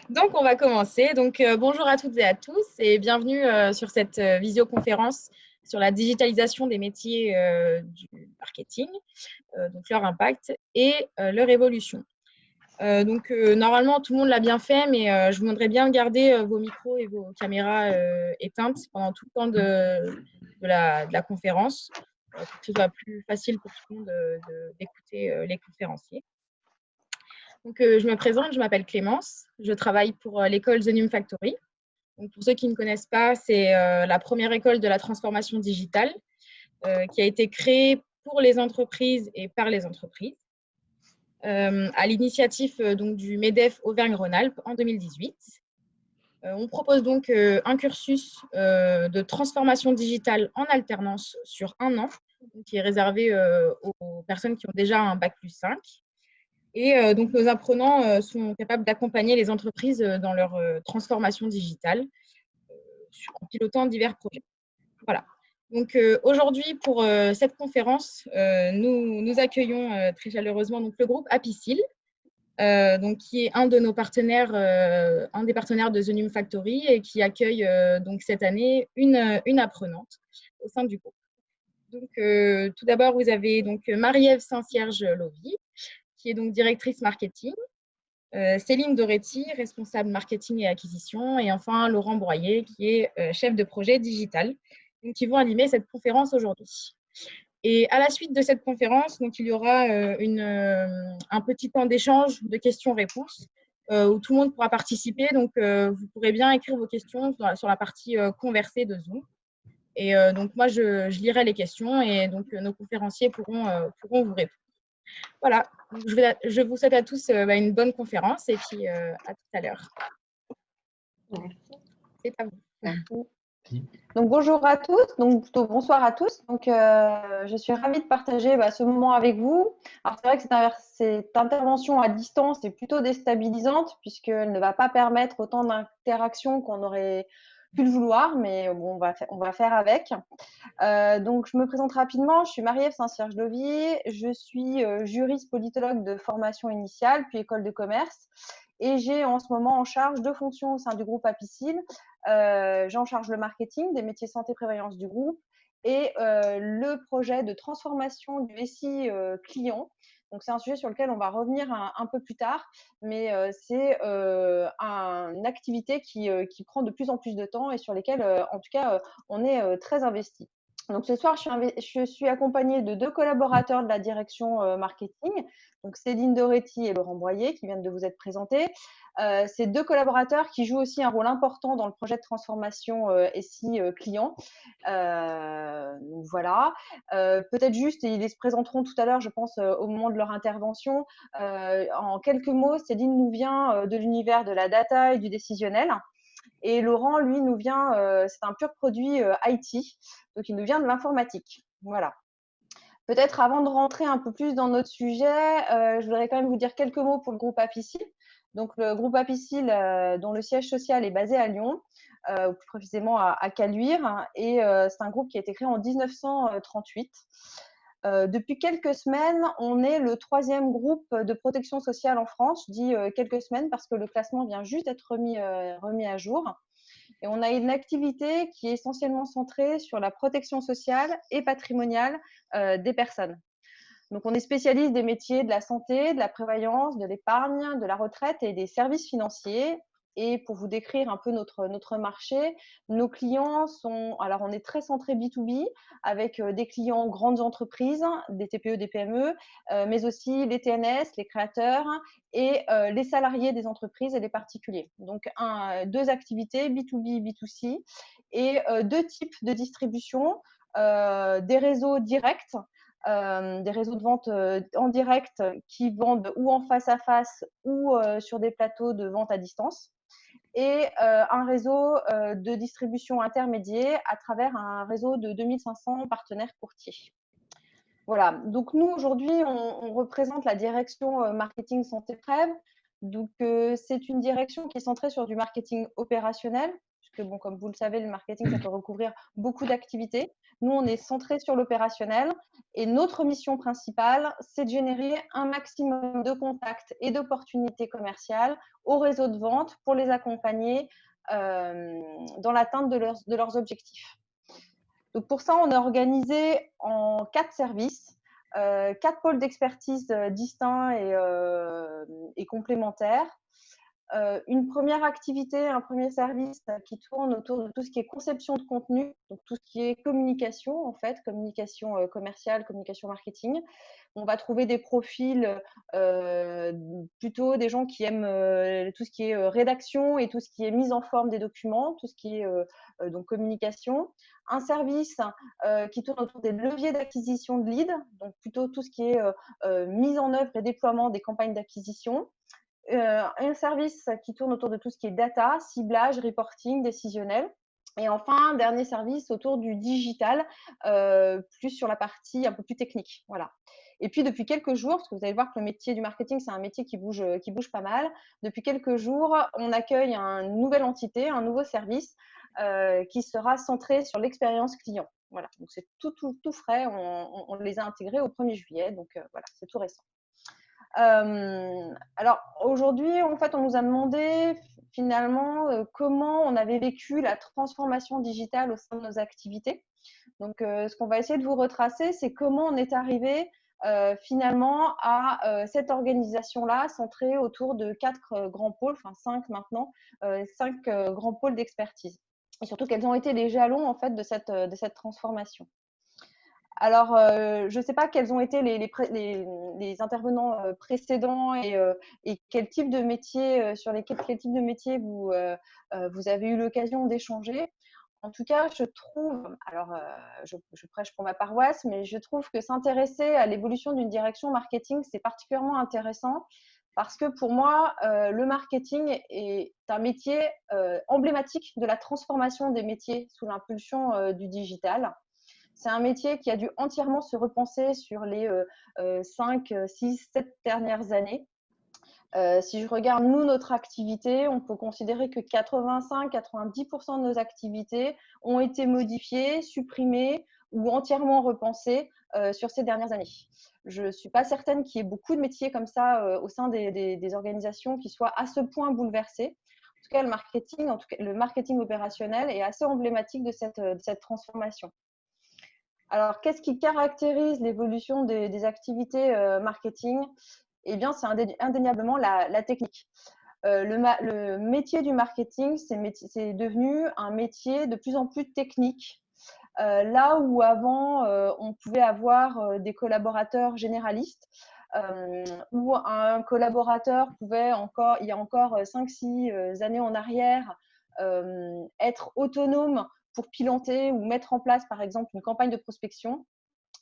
Donc, on va commencer. Donc, bonjour à toutes et à tous et bienvenue sur cette visioconférence sur la digitalisation des métiers du marketing, donc leur impact et leur évolution. Normalement, tout le monde l'a bien fait, mais je vous demanderais bien de garder vos micros et vos caméras éteintes pendant tout le temps de la conférence pour que ce soit plus facile pour tout le monde d'écouter les conférenciers. Donc, je me présente, je m'appelle Clémence, je travaille pour l'école Zenium Factory. Donc, pour ceux qui ne connaissent pas, c'est la première école de la transformation digitale qui a été créée pour les entreprises et par les entreprises à l'initiative donc du MEDEF Auvergne-Rhône-Alpes en 2018. On propose donc un cursus de transformation digitale en alternance sur 1 an, qui est réservé aux personnes qui ont déjà un bac+5. Et donc, nos apprenants sont capables d'accompagner les entreprises dans leur transformation digitale en pilotant divers projets. Voilà. Donc, aujourd'hui, pour cette conférence, nous accueillons très chaleureusement donc, le groupe Apicil, donc, qui est un de nos partenaires, un des partenaires de Zenium Factory et qui accueille donc, cette année une apprenante au sein du groupe. Donc, tout d'abord, vous avez donc Marie-Ève Saint-Cierge-Lovy, qui est donc directrice marketing, Céline Doretti, responsable marketing et acquisition, et enfin Laurent Broyer, qui est chef de projet digital, donc, qui vont animer cette conférence aujourd'hui. Et à la suite de cette conférence, donc, il y aura un petit temps d'échange de questions-réponses où tout le monde pourra participer. Donc, vous pourrez bien écrire vos questions sur la partie conversée de Zoom. Et donc, moi, je lirai les questions et donc nos conférenciers pourront vous répondre. Voilà, je vous souhaite à tous une bonne conférence et puis à tout à l'heure. Merci. C'est à vous. Merci. Donc bonjour à tous, donc plutôt bonsoir à tous. Donc je suis ravie de partager ce moment avec vous. Alors c'est vrai que cette intervention à distance est plutôt déstabilisante puisqu'elle ne va pas permettre autant d'interactions qu'on aurait pu le vouloir, mais bon, on va faire avec. Donc je me présente rapidement, je suis Marie-Ève Saint-Cierge-Lovy, je suis juriste politologue de formation initiale puis école de commerce. Et j'ai en ce moment en charge 2 fonctions au sein du groupe Apicil. J'en charge le marketing des métiers santé prévoyance du groupe et le projet de transformation du SI client. Donc c'est un sujet sur lequel on va revenir un peu plus tard, mais c'est une activité qui prend de plus en plus de temps et sur lesquelles, en tout cas, on est très investi. Donc ce soir, je suis accompagnée de 2 collaborateurs de la direction marketing, donc Céline Doretti et Laurent Broyer, qui viennent de vous être présentés. Ces 2 collaborateurs qui jouent aussi un rôle important dans le projet de transformation SI client. Donc voilà. Peut-être juste, et ils se présenteront tout à l'heure, je pense, au moment de leur intervention. En quelques mots, Céline nous vient de l'univers de la data et du décisionnel. Et Laurent, lui, nous vient, c'est un pur produit IT, donc il nous vient de l'informatique. Voilà. Peut-être avant de rentrer un peu plus dans notre sujet, je voudrais quand même vous dire quelques mots pour le groupe Apicil. Donc le groupe Apicil, dont le siège social est basé à Lyon, ou plus précisément à Caluire, et c'est un groupe qui a été créé en 1938. Depuis quelques semaines, on est le 3e groupe de protection sociale en France. Je dis quelques semaines parce que le classement vient juste d'être remis à jour. Et on a une activité qui est essentiellement centrée sur la protection sociale et patrimoniale des personnes. Donc, on est spécialiste des métiers de la santé, de la prévoyance, de l'épargne, de la retraite et des services financiers. Et pour vous décrire un peu notre marché, nos clients sont, alors on est très centré B2B avec des clients grandes entreprises, des TPE, des PME, mais aussi les TNS, les créateurs et les salariés des entreprises et les particuliers. Donc 2 activités, B2B, B2C, et 2 types de distribution, des réseaux directs, des réseaux de vente en direct qui vendent ou en face à face ou sur des plateaux de vente à distance, et un réseau de distribution intermédiaire à travers un réseau de 2500 partenaires courtiers. Voilà, donc nous aujourd'hui on représente la direction marketing santé prév. Donc c'est une direction qui est centrée sur du marketing opérationnel, puisque bon, comme vous le savez, le marketing, ça peut recouvrir beaucoup d'activités. Nous, on est centré sur l'opérationnel et notre mission principale, c'est de générer un maximum de contacts et d'opportunités commerciales au réseau de vente pour les accompagner dans l'atteinte de leurs objectifs. Donc pour ça, on est organisé en 4 services, 4 pôles d'expertise distincts et complémentaires. Une première activité, un premier service qui tourne autour de tout ce qui est conception de contenu, donc tout ce qui est communication en fait, communication commerciale, communication marketing. On va trouver des profils plutôt des gens qui aiment tout ce qui est rédaction et tout ce qui est mise en forme des documents, tout ce qui est donc communication. Un service qui tourne autour des leviers d'acquisition de leads, donc plutôt tout ce qui est mise en œuvre et déploiement des campagnes d'acquisition. Un service qui tourne autour de tout ce qui est data, ciblage, reporting, décisionnel. Et enfin, un dernier service autour du digital, plus sur la partie un peu plus technique. Voilà. Et puis, depuis quelques jours, parce que vous allez voir que le métier du marketing, c'est un métier qui bouge pas mal, depuis quelques jours, on accueille une nouvelle entité, un nouveau service qui sera centré sur l'expérience client. Voilà. Donc, c'est tout frais. On les a intégrés au 1er juillet. Donc, voilà, c'est tout récent. Alors aujourd'hui, en fait, on nous a demandé finalement comment on avait vécu la transformation digitale au sein de nos activités. Donc, ce qu'on va essayer de vous retracer, c'est comment on est arrivé finalement à cette organisation-là centrée autour de 4 grands pôles, enfin 5 maintenant, 5 grands pôles d'expertise. Et surtout, quels ont été les jalons en fait de cette transformation. Alors, je ne sais pas quels ont été les intervenants précédents et quel type de métier, quel type de métier vous avez eu l'occasion d'échanger. En tout cas, je trouve, alors je prêche pour ma paroisse, mais je trouve que s'intéresser à l'évolution d'une direction marketing, c'est particulièrement intéressant parce que pour moi, le marketing est un métier emblématique de la transformation des métiers sous l'impulsion du digital. C'est un métier qui a dû entièrement se repenser sur les 5, 6, 7 dernières années. Si je regarde, nous, notre activité, on peut considérer que 85-90% de nos activités ont été modifiées, supprimées ou entièrement repensées sur ces dernières années. Je ne suis pas certaine qu'il y ait beaucoup de métiers comme ça au sein des organisations qui soient à ce point bouleversés. En tout cas, le marketing opérationnel est assez emblématique de cette transformation. Alors, qu'est-ce qui caractérise l'évolution des activités marketing? Eh bien, c'est indéniablement la technique. Le métier du marketing, c'est devenu un métier de plus en plus technique. Là où avant, on pouvait avoir des collaborateurs généralistes, où un collaborateur pouvait il y a encore 5-6 années en arrière, être autonome pour piloter ou mettre en place, par exemple, une campagne de prospection.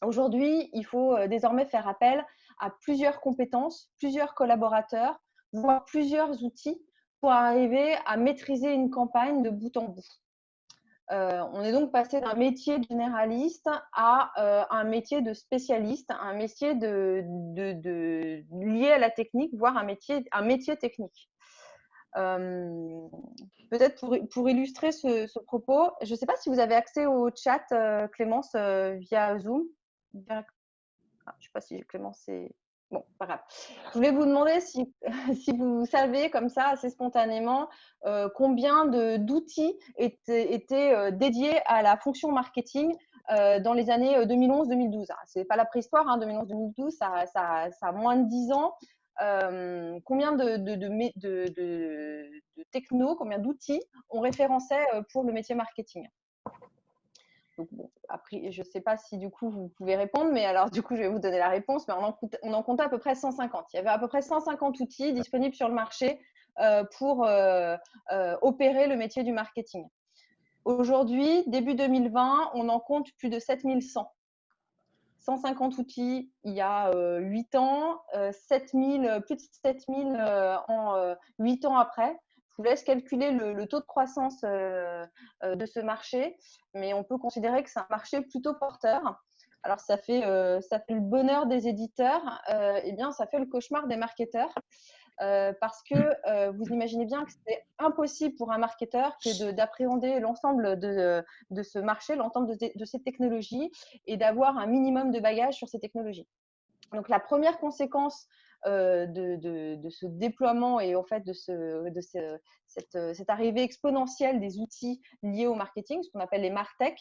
Aujourd'hui, il faut désormais faire appel à plusieurs compétences, plusieurs collaborateurs, voire plusieurs outils pour arriver à maîtriser une campagne de bout en bout. On est donc passé d'un métier de généraliste à un métier de spécialiste, un métier lié à la technique, voire un métier technique. Peut-être pour illustrer ce propos, je ne sais pas si vous avez accès au chat, Clémence, via Zoom. Je ne sais pas si Clémence est… Bon, pas grave. Je voulais vous demander si vous savez comme ça, assez spontanément, combien d'outils étaient dédiés à la fonction marketing dans les années 2011-2012. Ce n'est pas la préhistoire, hein, 2011-2012, ça a moins de 10 ans. Combien de techno, combien d'outils on référençait pour le métier marketing? Donc, bon, après, je ne sais pas si du coup vous pouvez répondre, mais alors du coup je vais vous donner la réponse, mais on en comptait à peu près 150. Il y avait à peu près 150 outils disponibles sur le marché pour opérer le métier du marketing. Aujourd'hui, début 2020, on en compte plus de 7100. 150 outils il y a 8 ans, plus de 7000 en 8 ans après. Je vous laisse calculer le taux de croissance de ce marché, mais on peut considérer que c'est un marché plutôt porteur. Alors, ça fait le bonheur des éditeurs, et bien, ça fait le cauchemar des marketeurs. parce que vous imaginez bien que c'est impossible pour un marketeur que d'appréhender l'ensemble de ce marché, l'ensemble de ces technologies et d'avoir un minimum de bagages sur ces technologies. Donc, la première conséquence de ce déploiement et en fait cette arrivée exponentielle des outils liés au marketing, ce qu'on appelle les martech,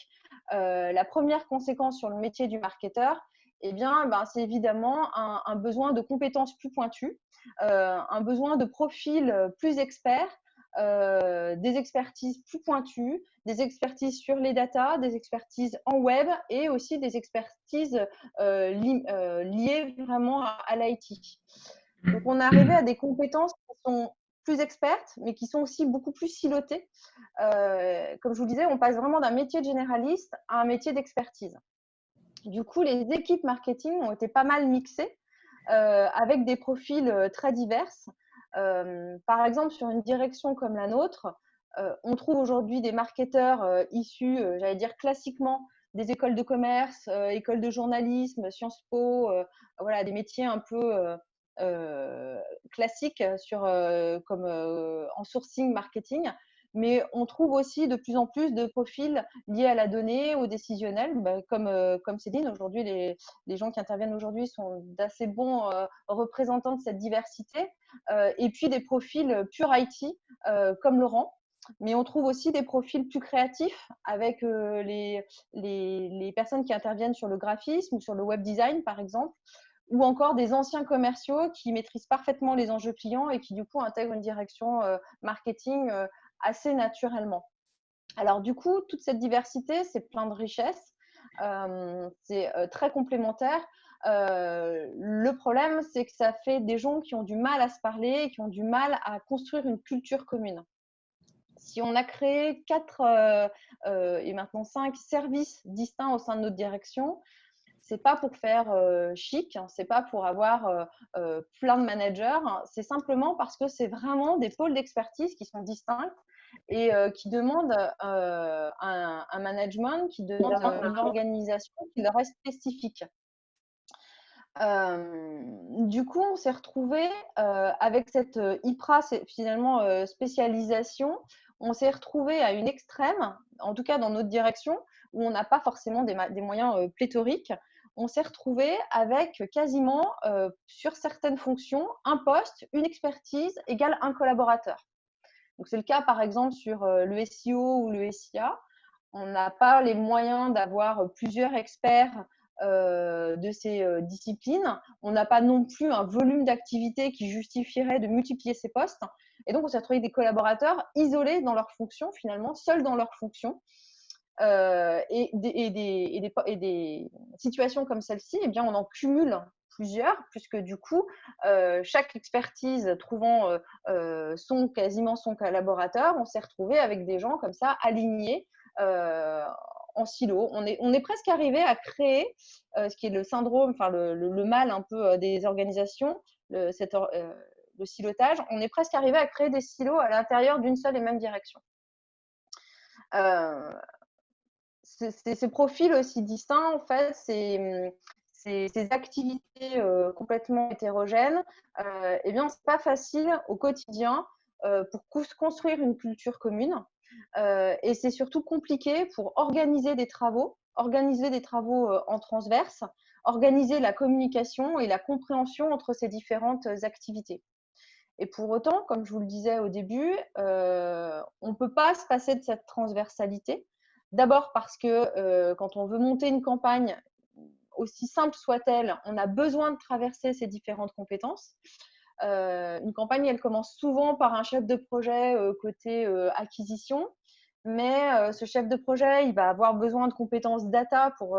la première conséquence sur le métier du marketeur, eh bien, c'est évidemment un besoin de compétences plus pointues, un besoin de profils plus experts, des expertises plus pointues, des expertises sur les data, des expertises en web et aussi des expertises liées vraiment à l'IT. Donc, on est arrivé à des compétences qui sont plus expertes, mais qui sont aussi beaucoup plus silotées. Comme je vous disais, on passe vraiment d'un métier de généraliste à un métier d'expertise. Du coup, les équipes marketing ont été pas mal mixées avec des profils très divers. Par exemple, sur une direction comme la nôtre, on trouve aujourd'hui des marketeurs issus, j'allais dire classiquement, des écoles de commerce, écoles de journalisme, Sciences Po, voilà, des métiers un peu classiques comme en sourcing marketing. Mais on trouve aussi de plus en plus de profils liés à la donnée, aux décisionnels, comme Céline. Aujourd'hui, les gens qui interviennent aujourd'hui sont d'assez bons représentants de cette diversité. Et puis des profils pur IT, comme Laurent. Mais on trouve aussi des profils plus créatifs avec les personnes qui interviennent sur le graphisme ou sur le web design, par exemple, ou encore des anciens commerciaux qui maîtrisent parfaitement les enjeux clients et qui, du coup, intègrent une direction marketing assez naturellement. Alors, du coup, toute cette diversité, c'est plein de richesses. C'est très complémentaire. Le problème, c'est que ça fait des gens qui ont du mal à se parler et qui ont du mal à construire une culture commune. Si on a créé 4 et maintenant 5 services distincts au sein de notre direction, c'est pas pour faire chic, hein, c'est pas pour avoir plein de managers, hein, c'est simplement parce que c'est vraiment des pôles d'expertise qui sont distincts et qui demandent un management, qui demandent une organisation qui leur est spécifique. Du coup, on s'est retrouvé avec cette IPRA, finalement spécialisation. On s'est retrouvé à une extrême, en tout cas dans notre direction, où on n'a pas forcément des moyens pléthoriques. On s'est retrouvé avec quasiment, sur certaines fonctions, un poste, une expertise égale un collaborateur. Donc, c'est le cas, par exemple, sur le SEO ou le SIA. On n'a pas les moyens d'avoir plusieurs experts de ces disciplines. On n'a pas non plus un volume d'activité qui justifierait de multiplier ces postes. Et donc, on s'est retrouvé avec des collaborateurs isolés dans leurs fonctions, finalement, seuls dans leurs fonctions. Et des situations comme celle-ci, eh bien, on en cumule plusieurs, puisque du coup, chaque expertise trouvant quasiment son collaborateur, on s'est retrouvé avec des gens comme ça alignés en silo. On est presque arrivé à créer ce qui est le syndrome, enfin le mal un peu des organisations, le silotage. On est presque arrivé à créer des silos à l'intérieur d'une seule et même direction. Ces profils aussi distincts, en fait, ces activités complètement hétérogènes, eh bien, c'est pas facile au quotidien pour construire une culture commune. Et c'est surtout compliqué pour organiser des travaux en transverse, organiser la communication et la compréhension entre ces différentes activités. Et pour autant, comme je vous le disais au début, on ne peut pas se passer de cette transversalité. D'abord parce que quand on veut monter une campagne, aussi simple soit-elle, on a besoin de traverser ces différentes compétences. Une campagne, elle commence souvent par un chef de projet côté acquisition, mais ce chef de projet, il va avoir besoin de compétences data pour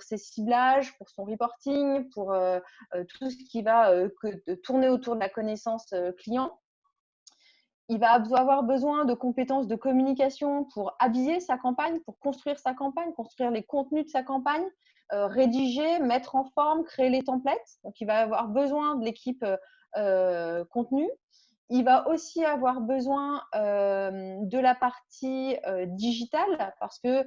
ses ciblages, pour son reporting, pour tout ce qui va tourner autour de la connaissance client. Il va avoir besoin de compétences de communication pour habiller sa campagne, pour construire sa campagne, construire les contenus de sa campagne, rédiger, mettre en forme, créer les templates. Donc, il va avoir besoin de l'équipe contenu. Il va aussi avoir besoin de la partie digitale parce que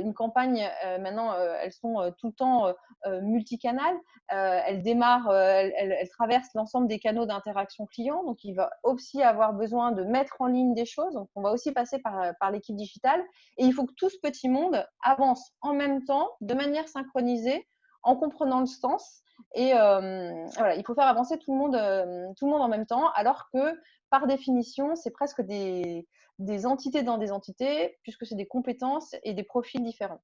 une campagne, maintenant, elles sont tout le temps multicanales. Elles démarrent, elles traversent l'ensemble des canaux d'interaction client. Donc, il va aussi avoir besoin de mettre en ligne des choses. Donc, on va aussi passer par l'équipe digitale. Et il faut que tout ce petit monde avance en même temps, de manière synchronisée, en comprenant le sens. Et voilà, il faut faire avancer tout le monde en même temps, alors que par définition, c'est presque des entités dans des entités, puisque c'est des compétences et des profils différents.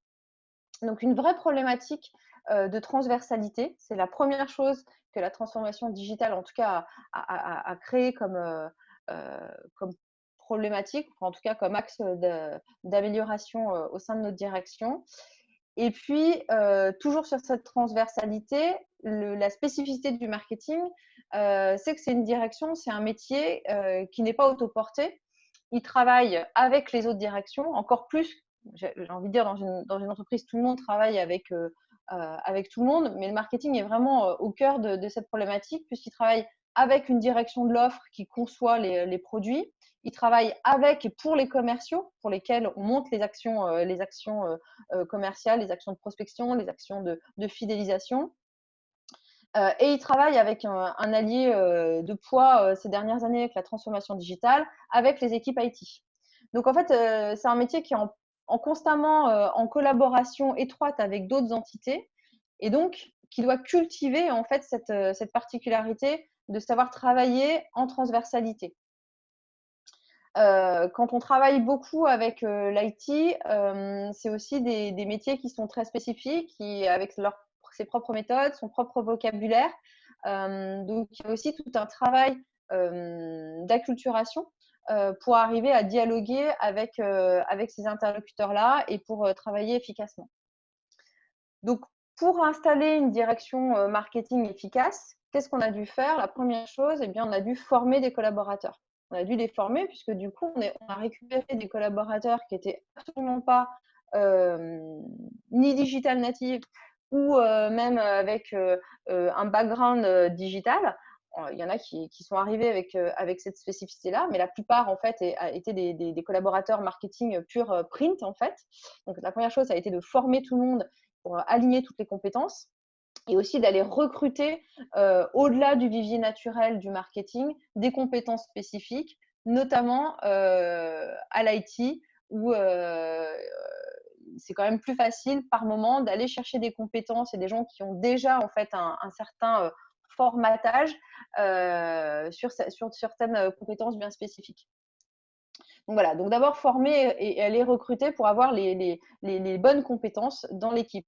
Donc, une vraie problématique de transversalité, c'est la première chose que la transformation digitale, en tout cas, a créé comme problématique, en tout cas comme axe d'amélioration au sein de notre direction. Et puis, toujours sur cette transversalité, la spécificité du marketing, c'est que c'est une direction, c'est un métier qui n'est pas autoporté. Il travaille avec les autres directions, encore plus, j'ai envie de dire, dans une entreprise, tout le monde travaille avec tout le monde, mais le marketing est vraiment au cœur de cette problématique, puisqu'il travaille avec une direction de l'offre qui conçoit les produits. Il travaille avec et pour les commerciaux, pour lesquels on monte les actions commerciales, les actions de prospection, les actions de fidélisation. Et il travaille avec un allié de poids ces dernières années avec la transformation digitale, avec les équipes IT. Donc, en fait, c'est un métier qui est constamment en collaboration étroite avec d'autres entités, et donc qui doit cultiver en fait cette particularité de savoir travailler en transversalité. Quand on travaille beaucoup avec l'IT, c'est aussi des métiers qui sont très spécifiques, qui, avec ses propres méthodes, son propre vocabulaire. Donc, il y a aussi tout un travail d'acculturation pour arriver à dialoguer avec ces interlocuteurs-là et pour travailler efficacement. Donc, pour installer une direction marketing efficace, qu'est-ce qu'on a dû faire? La première chose, eh bien, on a dû former des collaborateurs. On a dû les former puisque du coup, on a récupéré des collaborateurs qui n'étaient absolument pas ni digital native ou même avec un background digital. Il y en a qui sont arrivés avec cette spécificité-là, mais la plupart, en fait, étaient des collaborateurs marketing pur print, en fait. Donc, la première chose, ça a été de former tout le monde pour aligner toutes les compétences, et aussi d'aller recruter au-delà du vivier naturel du marketing des compétences spécifiques, notamment à l'IT, où c'est quand même plus facile par moment d'aller chercher des compétences et des gens qui ont déjà en fait un certain formatage sur certaines compétences bien spécifiques. Donc voilà, donc d'abord former et aller recruter pour avoir les bonnes compétences dans l'équipe.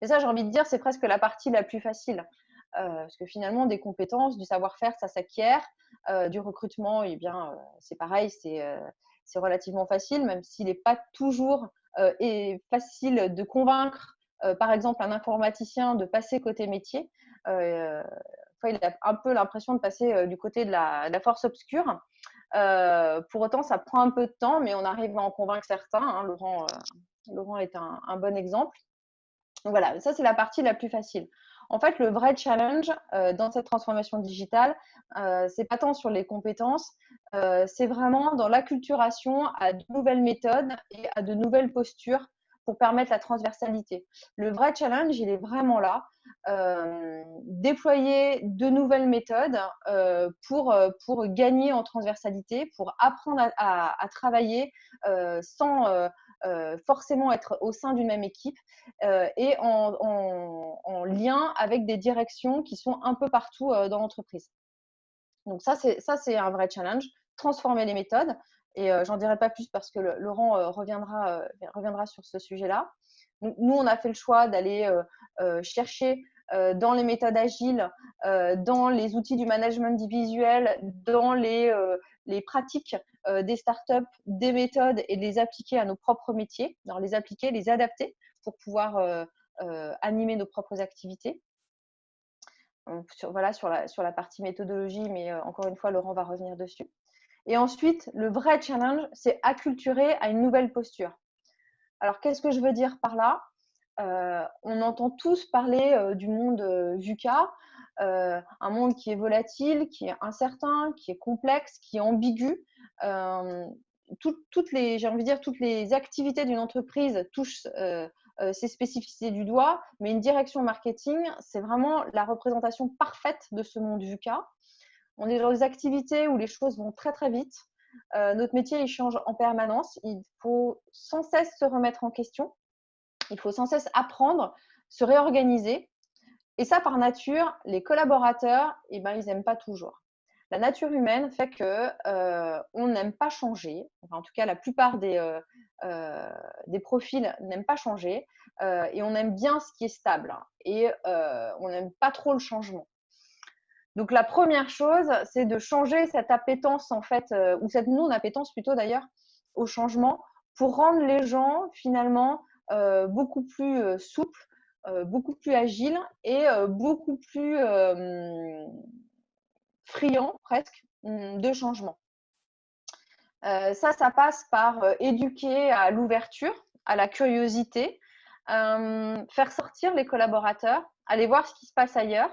Et ça, j'ai envie de dire, c'est presque la partie la plus facile. Parce que finalement, des compétences, du savoir-faire, ça s'acquiert. Du recrutement, eh bien, c'est pareil, c'est relativement facile, même s'il n'est pas toujours facile de convaincre, par exemple, un informaticien de passer côté métier. Il a un peu l'impression de passer du côté de la force obscure. Pour autant, ça prend un peu de temps, mais on arrive à en convaincre certains. Hein. Laurent est un bon exemple. Donc voilà, ça c'est la partie la plus facile. En fait, le vrai challenge dans cette transformation digitale, c'est pas tant sur les compétences, c'est vraiment dans l'acculturation à de nouvelles méthodes et à de nouvelles postures pour permettre la transversalité. Le vrai challenge, il est vraiment là. Déployer de nouvelles méthodes pour gagner en transversalité, pour apprendre à travailler sans forcément être au sein d'une même équipe et en lien avec des directions qui sont un peu partout dans l'entreprise. Donc ça, c'est un vrai challenge, transformer les méthodes. Et j'en dirai pas plus parce que Laurent reviendra sur ce sujet-là. Nous, on a fait le choix d'aller chercher dans les méthodes agiles, dans les outils du management visuel, dans les pratiques des startups, des méthodes et de les appliquer à nos propres métiers, les appliquer, les adapter pour pouvoir animer nos propres activités. Voilà, sur la partie méthodologie, mais encore une fois, Laurent va revenir dessus. Et ensuite, le vrai challenge, c'est acculturer à une nouvelle posture. Alors, qu'est-ce que je veux dire par là? on entend tous parler du monde VUCA, un monde qui est volatile, qui est incertain, qui est complexe, qui est ambigu. J'ai envie de dire, toutes les activités d'une entreprise touchent ces spécificités du doigt, mais une direction marketing, c'est vraiment la représentation parfaite de ce monde VUCA. On est dans des activités où les choses vont très très vite. Notre métier, il change en permanence. Il faut sans cesse se remettre en question. Il faut sans cesse apprendre, se réorganiser. Et ça, par nature, les collaborateurs, ils n'aiment pas toujours. La nature humaine fait qu'on n'aime pas changer. Enfin, en tout cas, la plupart des profils n'aiment pas changer. Et on aime bien ce qui est stable. Et on n'aime pas trop le changement. Donc, la première chose, c'est de changer cette appétence, en fait, ou cette non-appétence plutôt d'ailleurs, au changement, pour rendre les gens, finalement, beaucoup plus souples, beaucoup plus agiles et beaucoup plus friands, presque, de changement. Ça passe par éduquer à l'ouverture, à la curiosité, faire sortir les collaborateurs, aller voir ce qui se passe ailleurs.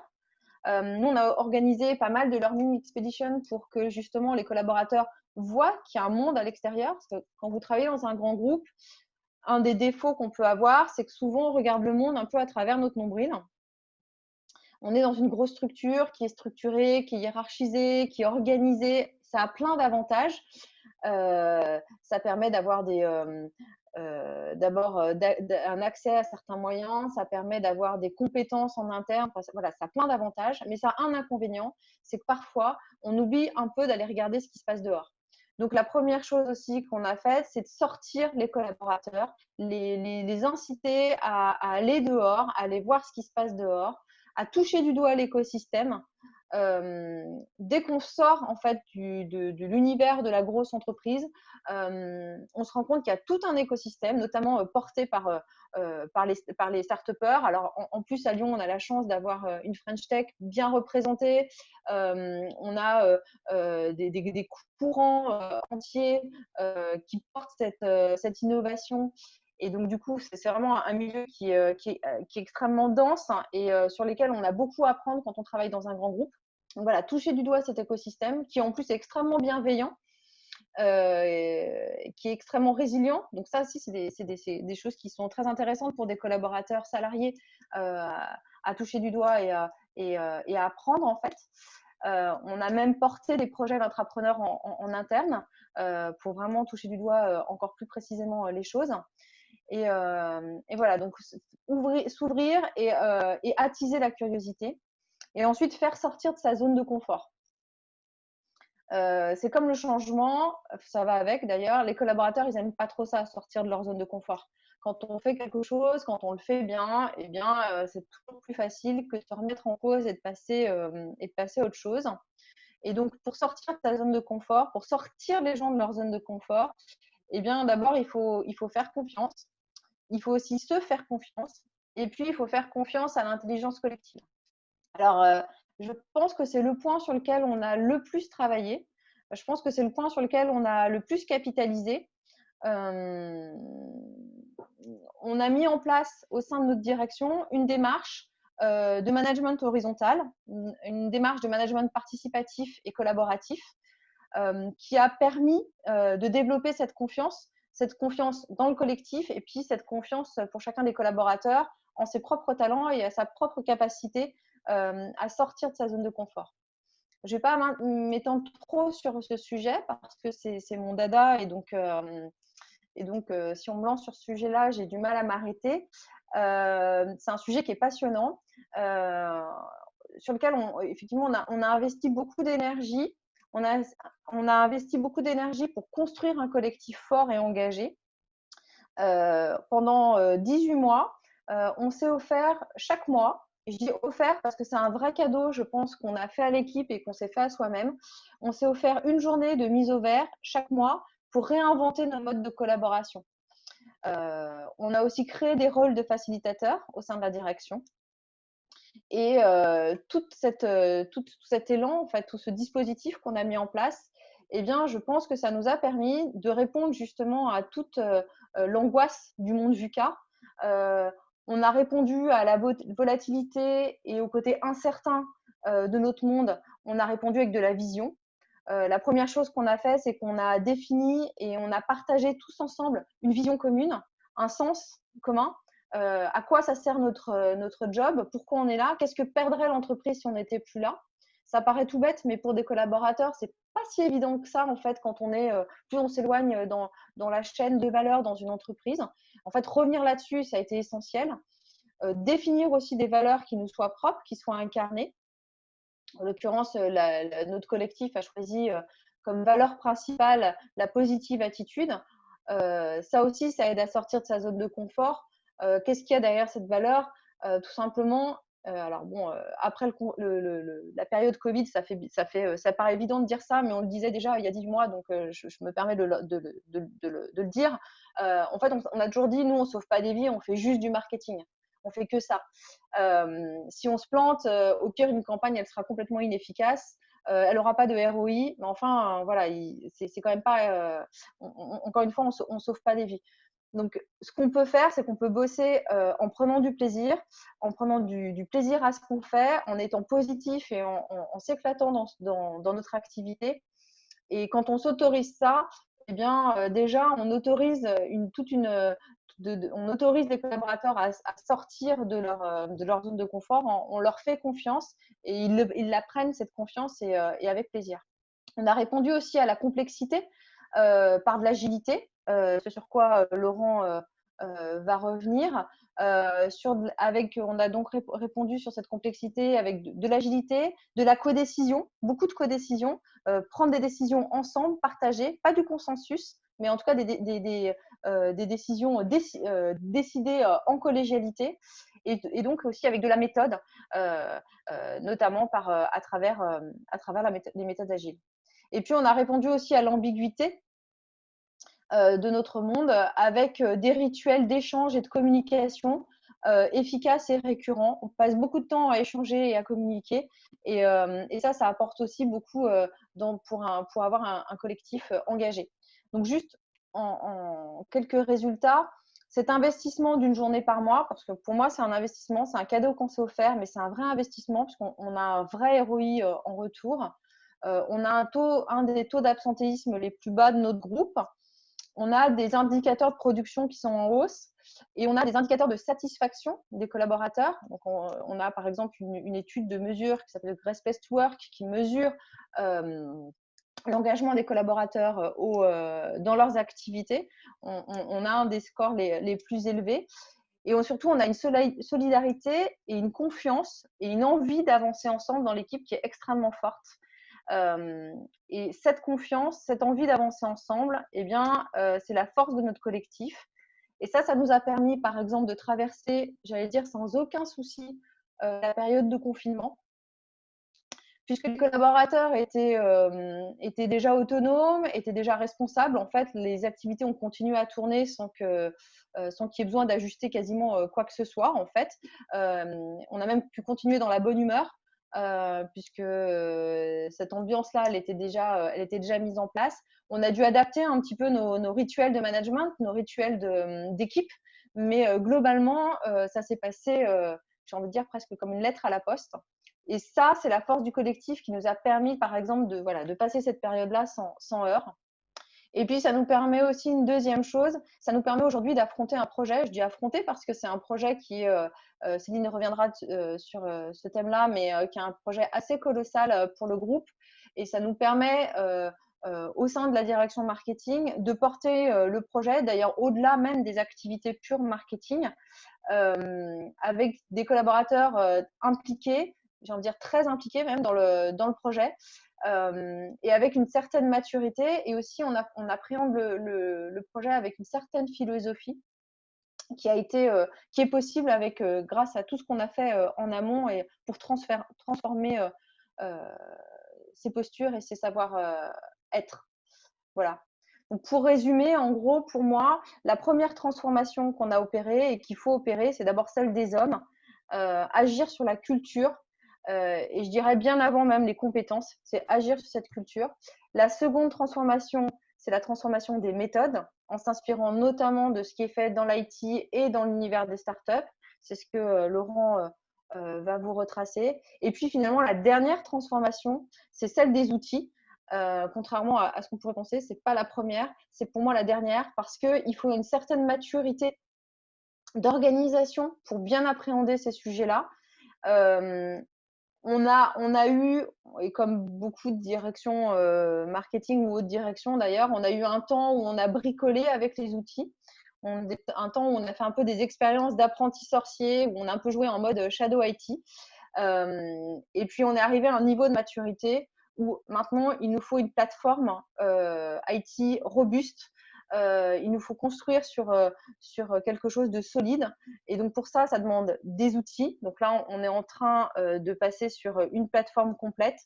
Nous, on a organisé pas mal de learning expeditions pour que justement les collaborateurs voient qu'il y a un monde à l'extérieur. Parce que quand vous travaillez dans un grand groupe, un des défauts qu'on peut avoir, c'est que souvent on regarde le monde un peu à travers notre nombril. On est dans une grosse structure qui est structurée, qui est hiérarchisée, qui est organisée. Ça a plein d'avantages. Ça permet d'avoir d'abord un accès à certains moyens, ça permet d'avoir des compétences en interne. Enfin, voilà, ça a plein d'avantages, mais ça a un inconvénient, c'est que parfois, on oublie un peu d'aller regarder ce qui se passe dehors. Donc, la première chose aussi qu'on a faite, c'est de sortir les collaborateurs, les inciter à aller dehors, à aller voir ce qui se passe dehors, à toucher du doigt l'écosystème. Dès qu'on sort en fait de l'univers de la grosse entreprise, on se rend compte qu'il y a tout un écosystème, notamment porté par les start-upers. Alors en plus à Lyon, on a la chance d'avoir une French Tech bien représentée. On a des courants entiers qui portent cette innovation. Et donc, du coup, c'est vraiment un milieu qui est extrêmement dense et sur lequel on a beaucoup à apprendre quand on travaille dans un grand groupe. Donc voilà, toucher du doigt cet écosystème qui en plus est extrêmement bienveillant, qui est extrêmement résilient. Donc ça aussi, c'est des choses qui sont très intéressantes pour des collaborateurs salariés à toucher du doigt et à apprendre en fait. On a même porté des projets d'entrepreneurs en interne pour vraiment toucher du doigt encore plus précisément les choses. Et voilà, donc s'ouvrir et attiser la curiosité. Et ensuite, faire sortir de sa zone de confort. C'est comme le changement, ça va avec d'ailleurs. Les collaborateurs, ils n'aiment pas trop ça, sortir de leur zone de confort. Quand on fait quelque chose, quand on le fait bien, eh bien, c'est toujours plus facile que de se remettre en cause et de passer à autre chose. Et donc, pour sortir de sa zone de confort, pour sortir les gens de leur zone de confort, eh bien, d'abord, il faut faire confiance. Il faut aussi se faire confiance. Et puis, il faut faire confiance à l'intelligence collective. Alors, je pense que c'est le point sur lequel on a le plus travaillé. Je pense que c'est le point sur lequel on a le plus capitalisé. On a mis en place au sein de notre direction une démarche de management horizontal, une démarche de management participatif et collaboratif qui a permis de développer cette confiance dans le collectif et puis cette confiance pour chacun des collaborateurs en ses propres talents et à sa propre capacité à sortir de sa zone de confort. Je ne vais pas m'étendre trop sur ce sujet parce que c'est mon dada et donc si on me lance sur ce sujet-là, j'ai du mal à m'arrêter. C'est un sujet qui est passionnant, sur lequel effectivement on a investi beaucoup d'énergie. On a investi beaucoup d'énergie pour construire un collectif fort et engagé. Pendant 18 mois, on s'est offert chaque mois, et je dis offert parce que c'est un vrai cadeau, je pense, qu'on a fait à l'équipe et qu'on s'est fait à soi-même. On s'est offert une journée de mise au vert chaque mois pour réinventer nos modes de collaboration. On a aussi créé des rôles de facilitateurs au sein de la direction. Et tout cet élan, en fait, tout ce dispositif qu'on a mis en place, eh bien, je pense que ça nous a permis de répondre justement à toute l'angoisse du monde VUCA. On a répondu à la volatilité et au côté incertain de notre monde. On a répondu avec de la vision. La première chose qu'on a fait, c'est qu'on a défini et on a partagé tous ensemble une vision commune, un sens commun. À quoi ça sert notre job? Pourquoi on est là? Qu'est-ce que perdrait l'entreprise si on n'était plus là? Ça paraît tout bête, mais pour des collaborateurs, c'est pas si évident que ça en fait quand on est plus on s'éloigne dans la chaîne de valeur dans une entreprise. En fait, revenir là-dessus, ça a été essentiel. Définir aussi des valeurs qui nous soient propres, qui soient incarnées. En l'occurrence, notre collectif a choisi comme valeur principale la positive attitude. Ça aussi, ça aide à sortir de sa zone de confort. Qu'est-ce qu'il y a derrière cette valeur? Tout simplement, alors bon, après la période Covid, ça paraît évident de dire ça, mais on le disait déjà il y a 10 mois, donc je me permets de le dire. En fait, on a toujours dit, nous, on ne sauve pas des vies, on fait juste du marketing. On fait que ça. Si on se plante, au pire, une campagne, elle sera complètement inefficace. Elle n'aura pas de ROI, mais enfin, voilà, c'est quand même pas. Encore une fois, on ne sauve pas des vies. Donc, ce qu'on peut faire, c'est qu'on peut bosser en prenant du plaisir, en prenant du plaisir à ce qu'on fait, en étant positif et en s'éclatant dans notre activité. Et quand on s'autorise ça, eh bien, déjà, on autorise on autorise les collaborateurs à sortir de leur zone de confort. On leur fait confiance et ils la prennent, cette confiance, et avec plaisir. On a répondu aussi à la complexité par de l'agilité, ce sur quoi Laurent va revenir. On a donc répondu sur cette complexité avec de l'agilité, de la codécision, beaucoup de codécision, prendre des décisions ensemble, partagées, pas du consensus, mais en tout cas des décisions décidées en collégialité, et donc aussi avec de la méthode, notamment à travers les méthodes agiles. Et puis, on a répondu aussi à l'ambiguïté de notre monde avec des rituels d'échange et de communication efficaces et récurrents. On passe beaucoup de temps à échanger et à communiquer. Et ça apporte aussi beaucoup pour avoir un collectif engagé. Donc, juste en quelques résultats, cet investissement d'une journée par mois, parce que pour moi, c'est un investissement, c'est un cadeau qu'on s'est offert, mais c'est un vrai investissement parce qu'on a un vrai ROI en retour. On a un des taux d'absentéisme les plus bas de notre groupe. On a des indicateurs de production qui sont en hausse et on a des indicateurs de satisfaction des collaborateurs. Donc, on a par exemple une étude de mesure qui s'appelle Great Place to Work qui mesure l'engagement des collaborateurs dans leurs activités. On a un des scores les plus élevés. Et surtout, on a une solidarité et une confiance et une envie d'avancer ensemble dans l'équipe qui est extrêmement forte. Et cette confiance, cette envie d'avancer ensemble, eh bien, c'est la force de notre collectif. Et ça nous a permis, par exemple, de traverser, j'allais dire, sans aucun souci, la période de confinement, puisque les collaborateurs étaient déjà autonomes, étaient déjà responsables. En fait, les activités ont continué à tourner sans qu'il y ait besoin d'ajuster quasiment quoi que ce soit. En fait, on a même pu continuer dans la bonne humeur. Puisque cette ambiance-là, elle était déjà mise en place. On a dû adapter un petit peu nos rituels de management, nos rituels d'équipe, mais globalement, ça s'est passé, j'ai envie de dire, presque comme une lettre à la poste. Et ça, c'est la force du collectif qui nous a permis, par exemple, de passer cette période-là sans heurts. Et puis, ça nous permet aussi une deuxième chose, ça nous permet aujourd'hui d'affronter un projet. Je dis affronter parce que c'est un projet qui, Céline reviendra sur ce thème-là, mais qui est un projet assez colossal pour le groupe. Et ça nous permet, au sein de la direction marketing, de porter le projet, d'ailleurs au-delà même des activités pures marketing, avec des collaborateurs impliqués, j'ai envie de dire très impliqués même dans le projet. Et avec une certaine maturité, et aussi on appréhende le projet avec une certaine philosophie qui est possible grâce à tout ce qu'on a fait en amont et pour transformer ses postures et ses savoir-être. Voilà. Donc pour résumer, en gros, pour moi, la première transformation qu'on a opérée et qu'il faut opérer, c'est d'abord celle des hommes, agir sur la culture, et je dirais bien avant même les compétences, c'est agir sur cette culture. La seconde transformation, c'est la transformation des méthodes, en s'inspirant notamment de ce qui est fait dans l'IT et dans l'univers des startups. C'est ce que Laurent va vous retracer. Et puis finalement, la dernière transformation, c'est celle des outils. Contrairement à ce qu'on pourrait penser, c'est pas la première, c'est pour moi la dernière parce qu'il faut une certaine maturité d'organisation pour bien appréhender ces sujets-là. On a eu, et comme beaucoup de directions marketing ou autres directions d'ailleurs, on a eu un temps où on a bricolé avec les outils. Un temps où on a fait un peu des expériences d'apprenti sorcier, où on a un peu joué en mode shadow IT. Et puis on est arrivé à un niveau de maturité où maintenant il nous faut une plateforme IT robuste. Il nous faut construire sur quelque chose de solide. Et donc pour ça, ça demande des outils. Donc là, on est en train de passer sur une plateforme complète.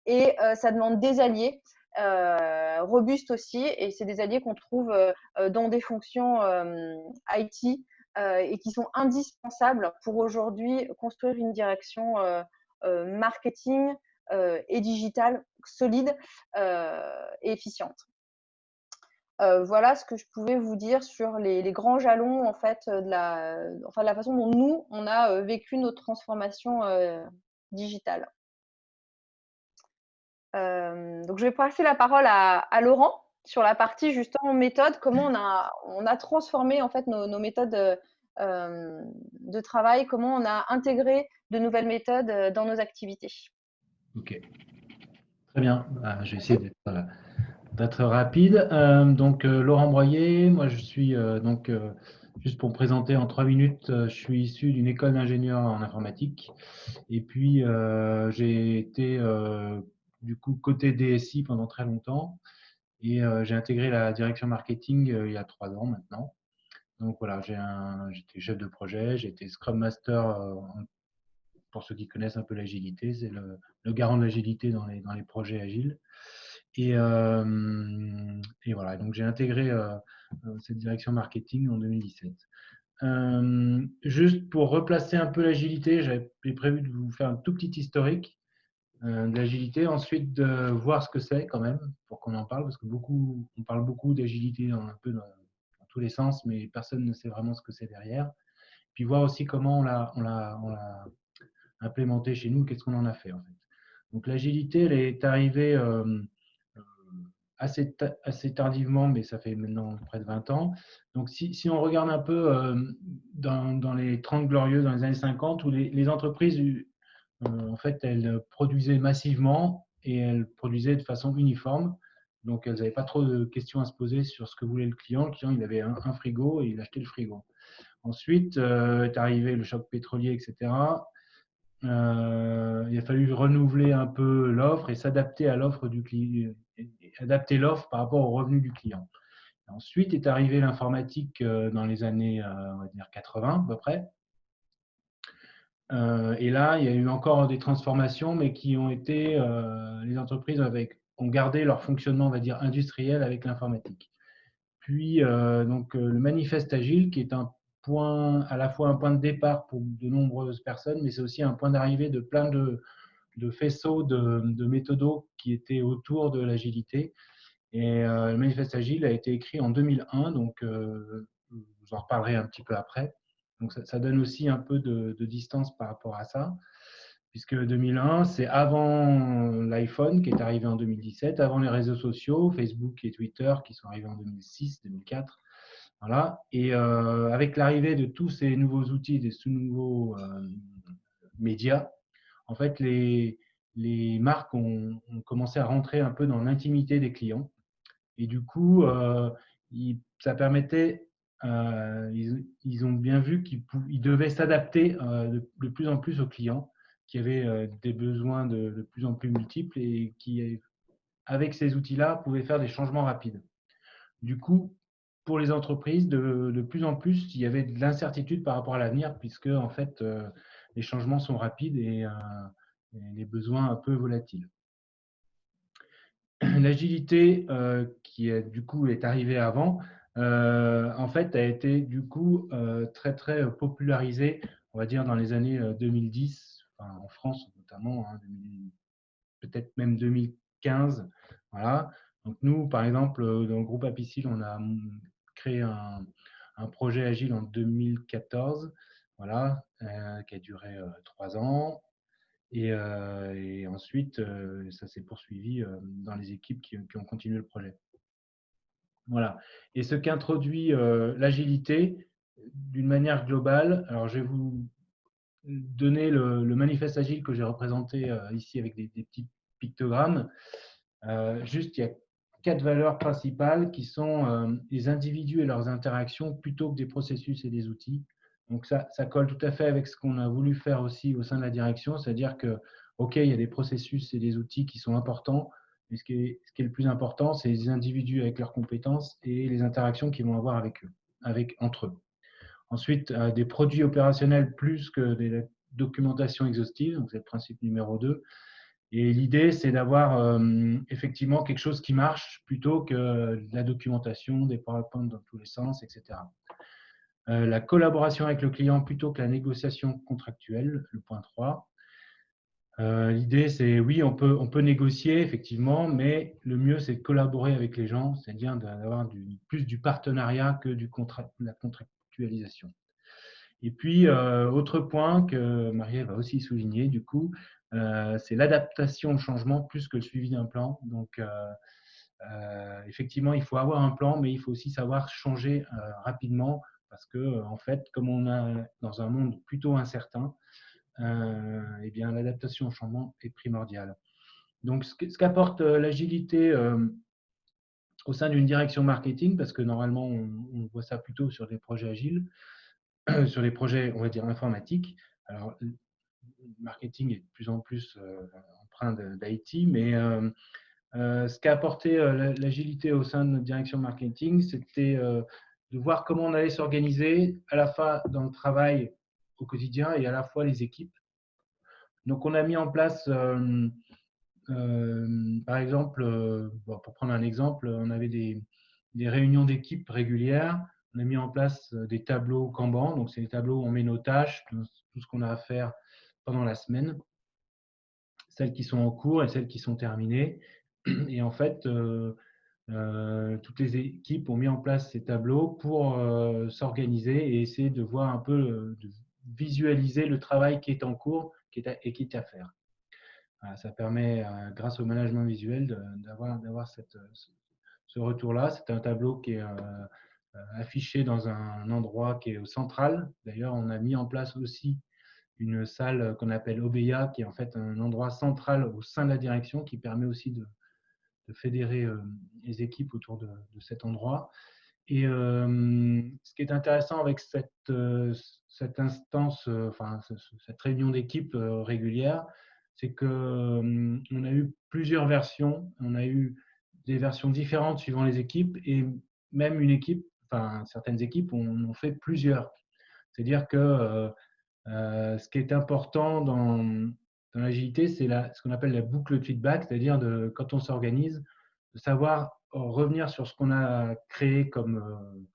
Et ça demande des alliés robustes aussi. Et c'est des alliés qu'on trouve dans des fonctions IT et qui sont indispensables pour aujourd'hui construire une direction marketing et digital solide et efficiente. Voilà ce que je pouvais vous dire sur les grands jalons en fait de la façon dont nous on a vécu notre transformation digitale. Donc je vais passer la parole à Laurent sur la partie justement méthode, comment on a transformé en fait nos méthodes de travail, comment on a intégré de nouvelles méthodes dans nos activités. Ok, très bien. Je vais essayer d'être rapide. Laurent Broyer, moi je suis juste pour me présenter en 3 minutes, je suis issu d'une école d'ingénieur en informatique et puis j'ai été du coup côté DSI pendant très longtemps et j'ai intégré la direction marketing il y a 3 ans maintenant. Donc voilà, j'étais chef de projet, j'ai été Scrum Master pour ceux qui connaissent un peu l'agilité, c'est le garant de l'agilité dans les projets agiles. Et voilà, donc j'ai intégré cette direction marketing en 2017. Juste pour replacer un peu l'agilité, j'avais prévu de vous faire un tout petit historique de l'agilité, ensuite de voir ce que c'est quand même, pour qu'on en parle, parce que on parle beaucoup d'agilité un peu dans tous les sens, mais personne ne sait vraiment ce que c'est derrière. Puis voir aussi comment on l'a implémenté chez nous, qu'est-ce qu'on en a fait en fait. Donc l'agilité, elle est arrivée assez tardivement, mais ça fait maintenant près de 20 ans. Donc si on regarde un peu dans les 30 glorieuses, dans les années 50, où les entreprises, en fait, elles produisaient massivement et elles produisaient de façon uniforme. Donc elles n'avaient pas trop de questions à se poser sur ce que voulait le client. Le client, il avait un frigo et il achetait le frigo. Ensuite est arrivé le choc pétrolier, etc. Il a fallu renouveler un peu l'offre et s'adapter à l'offre du client, adapter l'offre par rapport aux revenus du client. Ensuite est arrivé l'informatique dans les années on va dire 80 à peu près. Et là, il y a eu encore des transformations, mais qui ont été, les entreprises ont gardé leur fonctionnement, on va dire, industriel avec l'informatique. Puis, le manifeste agile, qui est à la fois un point de départ pour de nombreuses personnes, mais c'est aussi un point d'arrivée de plein de faisceaux de méthodos qui étaient autour de l'agilité. Et le manifeste agile a été écrit en 2001, donc je vous en reparlerai un petit peu après. Donc ça donne aussi un peu de distance par rapport à ça, puisque 2001, c'est avant l'iPhone qui est arrivé en 2017, avant les réseaux sociaux, Facebook et Twitter qui sont arrivés en 2006, 2004. Voilà. Et avec l'arrivée de tous ces nouveaux outils, de ces nouveaux médias, en fait, les marques ont commencé à rentrer un peu dans l'intimité des clients. Et du coup, ça permettait, ils ont bien vu qu'ils devaient s'adapter de plus en plus aux clients qui avaient des besoins de plus en plus multiples et qui, avec ces outils-là, pouvaient faire des changements rapides. Du coup, pour les entreprises, de plus en plus, il y avait de l'incertitude par rapport à l'avenir, puisque en fait, les changements sont rapides et les besoins un peu volatiles. L'agilité, qui du coup est arrivée avant, en fait, a été du coup très très popularisée, on va dire dans les années 2010, enfin, en France notamment, hein, peut-être même 2015. Voilà. Donc nous, par exemple, dans le groupe Apicil, on a créé un projet agile en 2014. voilà, qui a duré 3 ans. Et ensuite, ça s'est poursuivi dans les équipes qui ont continué le projet. Voilà. Et ce qu'introduit l'agilité d'une manière globale, alors je vais vous donner le manifeste agile que j'ai représenté ici avec des petits pictogrammes. Juste, il y a 4 valeurs principales qui sont les individus et leurs interactions plutôt que des processus et des outils. Donc ça colle tout à fait avec ce qu'on a voulu faire aussi au sein de la direction, c'est-à-dire que, OK, il y a des processus et des outils qui sont importants, mais ce qui est le plus important, c'est les individus avec leurs compétences et les interactions qu'ils vont avoir avec eux, entre eux. Ensuite, des produits opérationnels plus que des documentations exhaustives, donc c'est le principe numéro 2. Et l'idée, c'est d'avoir effectivement quelque chose qui marche plutôt que de la documentation, des PowerPoint dans tous les sens, etc. La collaboration avec le client plutôt que la négociation contractuelle, le point 3. L'idée, c'est oui, on peut négocier effectivement, mais le mieux, c'est de collaborer avec les gens, c'est-à-dire d'avoir plus du partenariat que de la contractualisation. Et puis, autre point que Marie va aussi souligner, du coup, c'est l'adaptation au changement plus que le suivi d'un plan. Donc, effectivement, il faut avoir un plan, mais il faut aussi savoir changer rapidement parce que, en fait, comme on est dans un monde plutôt incertain, eh bien, l'adaptation au changement est primordiale. Donc, ce qu'apporte l'agilité au sein d'une direction marketing, parce que normalement, on voit ça plutôt sur des projets agiles, sur les projets, on va dire, informatiques. Alors, le marketing est de plus en plus empreint d'IT, mais ce qu'a apporté l'agilité au sein de notre direction marketing, c'était de voir comment on allait s'organiser à la fois dans le travail au quotidien et à la fois les équipes. Donc, on a mis en place, par exemple, pour prendre un exemple, on avait des réunions d'équipe régulières. On a mis en place des tableaux Kanban. Donc, c'est des tableaux où on met nos tâches, tout ce qu'on a à faire pendant la semaine, celles qui sont en cours et celles qui sont terminées. Et en fait, toutes les équipes ont mis en place ces tableaux pour s'organiser et essayer de voir un peu, de visualiser le travail qui est en cours et qui est à faire. Voilà, ça permet, grâce au management visuel, d'avoir ce retour-là. C'est un tableau qui est affiché dans un endroit qui est au central. D'ailleurs, on a mis en place aussi une salle qu'on appelle OBEA, qui est en fait un endroit central au sein de la direction qui permet aussi de fédérer les équipes autour de cet endroit. Et ce qui est intéressant avec cette instance, enfin cette réunion d'équipe régulière, c'est qu'on a eu plusieurs versions. On a eu des versions différentes suivant les équipes et même une équipe, enfin certaines équipes en ont fait plusieurs. C'est-à-dire que ce qui est important dans l'agilité, c'est ce qu'on appelle la boucle de feedback, c'est-à-dire quand on s'organise, de savoir revenir sur ce qu'on a créé comme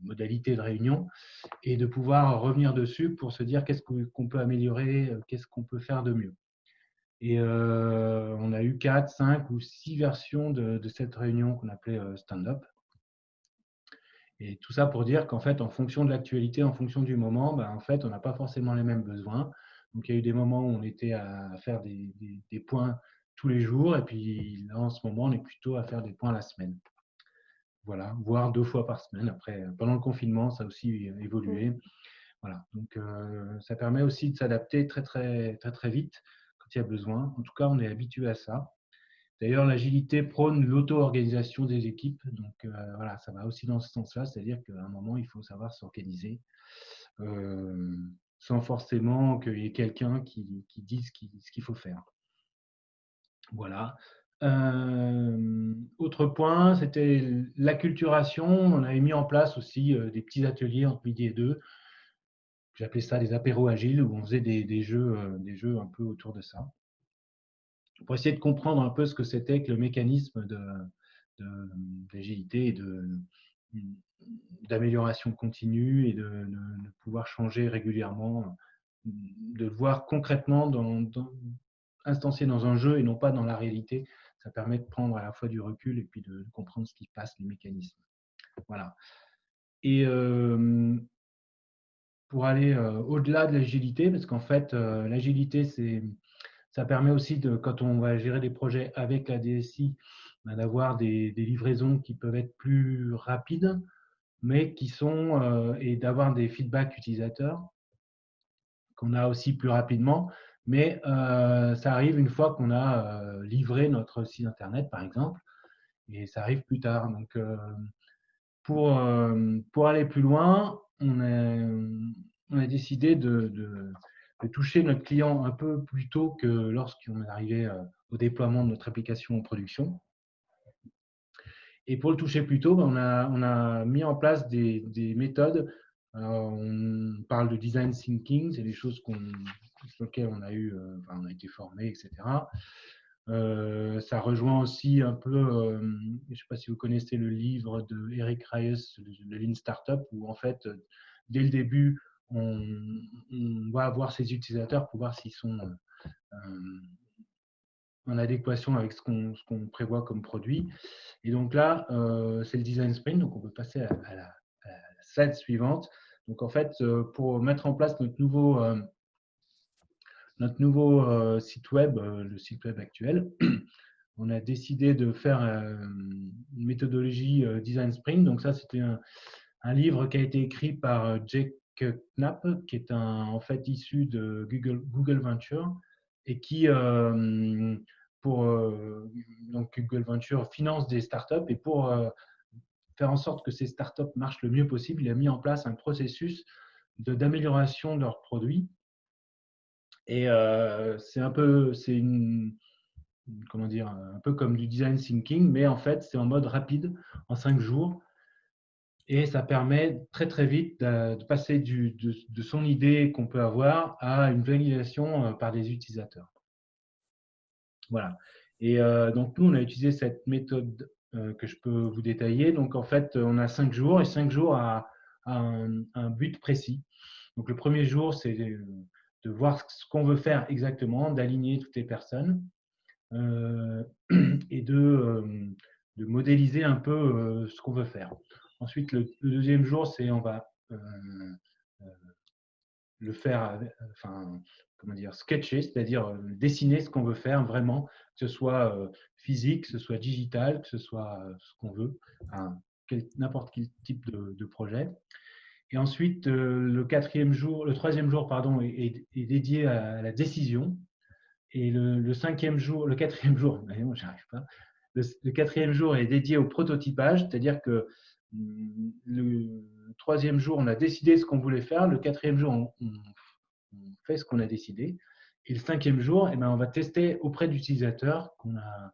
modalité de réunion et de pouvoir revenir dessus pour se dire qu'est-ce qu'on peut améliorer, qu'est-ce qu'on peut faire de mieux. Et on a eu 4, 5 ou 6 versions de cette réunion qu'on appelait stand-up. Et tout ça pour dire qu'en fait, en fonction de l'actualité, en fonction du moment, en fait, on n'a pas forcément les mêmes besoins. Donc, il y a eu des moments où on était à faire des points tous les jours, et puis là, en ce moment, on est plutôt à faire des points la semaine. Voilà, voire 2 fois par semaine. Après, pendant le confinement, ça a aussi évolué. Voilà, donc ça permet aussi de s'adapter très, très, très, très vite quand il y a besoin. En tout cas, on est habitué à ça. D'ailleurs, l'agilité prône l'auto-organisation des équipes. Donc, voilà, ça va aussi dans ce sens-là, c'est-à-dire qu'à un moment, il faut savoir s'organiser sans forcément qu'il y ait quelqu'un qui dise ce qu'il faut faire. Voilà. Autre point, c'était l'acculturation. On avait mis en place aussi des petits ateliers entre midi et 2. J'appelais ça des apéros agiles où on faisait des jeux un peu autour de ça, pour essayer de comprendre un peu ce que c'était que le mécanisme d'agilité et d'amélioration continue et de pouvoir changer régulièrement, de le voir concrètement instancié dans un jeu et non pas dans la réalité. Ça permet de prendre à la fois du recul et puis de comprendre ce qui se passe, les mécanismes. Voilà. Et pour aller au-delà de l'agilité, parce qu'en fait, l'agilité, ça permet aussi, quand on va gérer des projets avec la DSI, d'avoir des livraisons qui peuvent être plus rapides, mais qui sont, et d'avoir des feedbacks utilisateurs qu'on a aussi plus rapidement. Mais ça arrive une fois qu'on a livré notre site internet, par exemple, et ça arrive plus tard. Donc, pour aller plus loin, on a décidé de toucher notre client un peu plus tôt que lorsqu'on est arrivé au déploiement de notre application en production. Et pour le toucher plus tôt, on a mis en place des méthodes. On parle de design thinking, c'est des choses sur lesquelles on a été formé, etc. Ça rejoint aussi un peu, je ne sais pas si vous connaissez le livre de Eric Ries, de Lean Startup, où en fait, dès le début, on va avoir ses utilisateurs pour voir s'ils sont en adéquation avec ce qu'on prévoit comme produit. Et donc là, c'est le design sprint, donc on peut passer à la slide suivante. Donc en fait, pour mettre en place notre nouveau site web, le site web actuel, on a décidé de faire une méthodologie design sprint. Donc ça, c'était un livre qui a été écrit par Jake Knapp, qui est en fait issu de Google Venture, et qui, donc Google Venture finance des startups, et pour faire en sorte que ces startups marchent le mieux possible, il a mis en place un processus d'amélioration de leurs produits. Et comment dire, un peu comme du design thinking, mais en fait, c'est en mode rapide, en 5 jours. Et ça permet très très vite de passer de son idée qu'on peut avoir à une validation par des utilisateurs. Voilà. Et donc nous, on a utilisé cette méthode que je peux vous détailler. Donc en fait, on a 5 jours, et 5 jours à un but précis. Donc le premier jour, c'est de voir ce qu'on veut faire exactement, d'aligner toutes les personnes et de modéliser un peu ce qu'on veut faire. Ensuite, le deuxième jour, c'est on va le faire, comment dire, sketcher, c'est-à-dire dessiner ce qu'on veut faire vraiment, que ce soit physique, que ce soit digital, que ce soit ce qu'on veut, n'importe quel type de projet. Et ensuite, le troisième jour, pardon, est dédié à la décision. Et le quatrième jour, j'arrive pas. Le quatrième jour est dédié au prototypage, c'est-à-dire que le troisième jour, on a décidé ce qu'on voulait faire. Le quatrième jour, on fait ce qu'on a décidé. Et le cinquième jour, eh ben, on va tester auprès d'utilisateurs qu'on a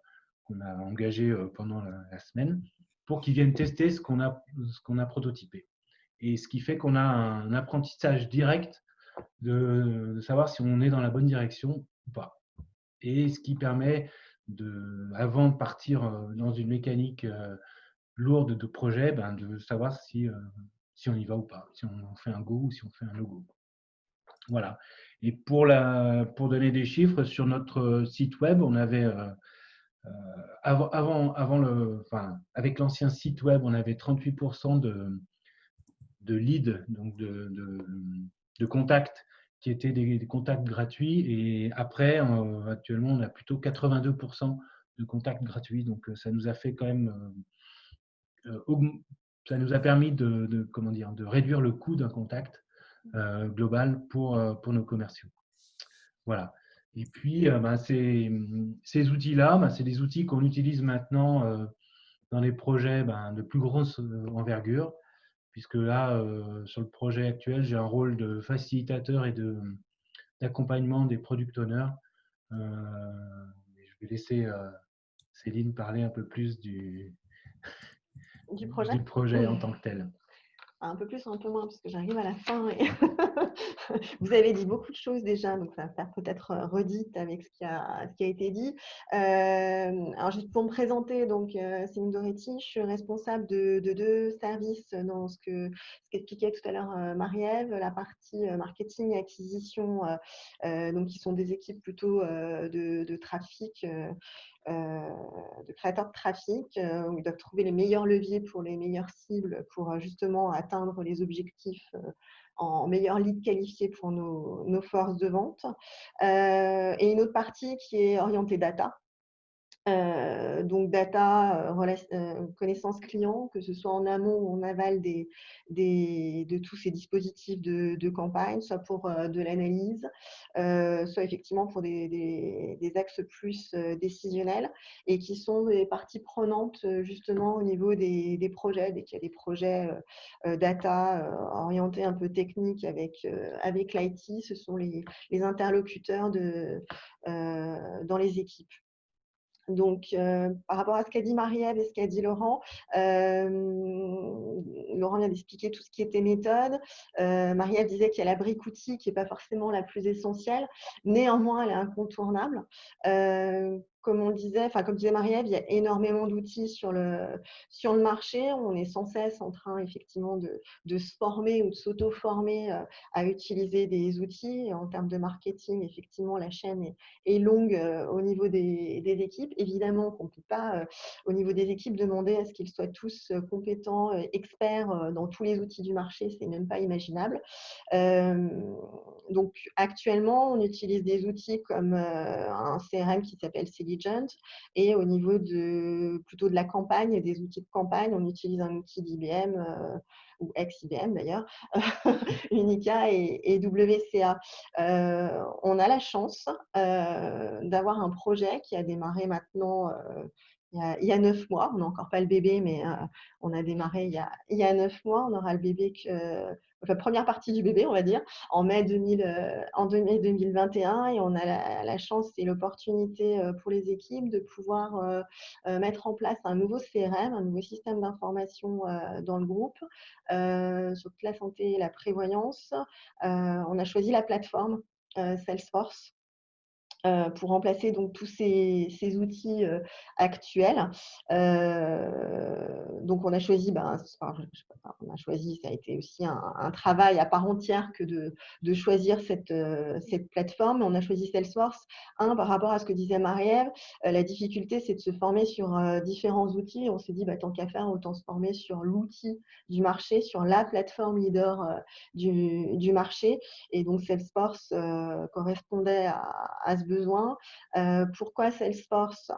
engagés pendant la semaine pour qu'ils viennent tester ce qu'on a prototypé. Et ce qui fait qu'on a un apprentissage direct de savoir si on est dans la bonne direction ou pas. Et ce qui permet, avant de partir dans une mécanique lourde de projet, de savoir si on y va ou pas, si on fait un go ou si on fait un no-go. Voilà. Et pour donner des chiffres, sur notre site web, on avait, avec l'ancien site web, on avait 38% de leads, donc de contacts qui étaient des contacts gratuits. Et après, actuellement, on a plutôt 82% de contacts gratuits. Donc, ça nous a fait quand même, ça nous a permis comment dire, de réduire le coût d'un contact global pour nos commerciaux. Voilà. Et puis, ces outils-là, c'est des outils qu'on utilise maintenant dans les projets de plus grosse envergure, puisque là, sur le projet actuel, j'ai un rôle de facilitateur et d'accompagnement des product owners. Je vais laisser Céline parler un peu plus du projet en tant que tel. Un peu plus, un peu moins, parce que j'arrive à la fin. Et vous avez dit beaucoup de choses déjà, donc ça va faire peut-être redite avec ce qui a été dit. Alors, juste pour me présenter, donc Céline Doretti, je suis responsable de 2 services dans ce qu'expliquait tout à l'heure Marie-Ève, la partie marketing et acquisition, donc qui sont des équipes plutôt de trafic de créateurs de trafic où ils doivent trouver les meilleurs leviers pour les meilleures cibles pour justement atteindre les objectifs en meilleur lead qualifié pour nos forces de vente. Et une autre partie qui est orientée data. Donc data, connaissance client, que ce soit en amont ou en aval de tous ces dispositifs de campagne, soit pour de l'analyse, soit effectivement pour des axes plus décisionnels et qui sont des parties prenantes justement au niveau des projets. Dès qu'il y a des projets data orientés un peu techniques avec l'IT, ce sont les interlocuteurs dans les équipes. Donc, par rapport à ce qu'a dit Marie-Ève et ce qu'a dit Laurent, Laurent vient d'expliquer tout ce qui était méthode. Marie-Ève disait qu'il y a la brique outil qui n'est pas forcément la plus essentielle. Néanmoins, elle est incontournable. Comme disait Marie-Ève, il y a énormément d'outils sur le marché. On est sans cesse en train, effectivement, de se former ou de s'auto-former à utiliser des outils. En termes de marketing, effectivement, la chaîne est longue au niveau des équipes. Évidemment qu'on ne peut pas, au niveau des équipes, demander à ce qu'ils soient tous compétents, experts dans tous les outils du marché. Ce n'est même pas imaginable. Donc, actuellement, on utilise des outils comme un CRM qui s'appelle Selligent. Et au niveau plutôt de la campagne, des outils de campagne, on utilise un outil d'IBM ou ex-IBM d'ailleurs, Unica et WCA. On a la chance d'avoir un projet qui a démarré maintenant il y a 9 mois. On n'a encore pas le bébé, mais on a démarré il y a 9 mois. On aura le bébé, la première partie du bébé, on va dire, en mai 2021. Et on a la chance et l'opportunité pour les équipes de pouvoir mettre en place un nouveau CRM, un nouveau système d'information dans le groupe sur toute la santé et la prévoyance. On a choisi la plateforme Salesforce pour remplacer donc tous ces outils actuels. Donc on a choisi, ça a été aussi un travail à part entière que de choisir cette plateforme. On a choisi Salesforce, par rapport à ce que disait Marie-Ève, la difficulté c'est de se former sur différents outils. On s'est dit, tant qu'à faire, autant se former sur l'outil du marché, sur la plateforme leader du marché. Et donc Salesforce correspondait à ce besoin. Pourquoi Salesforce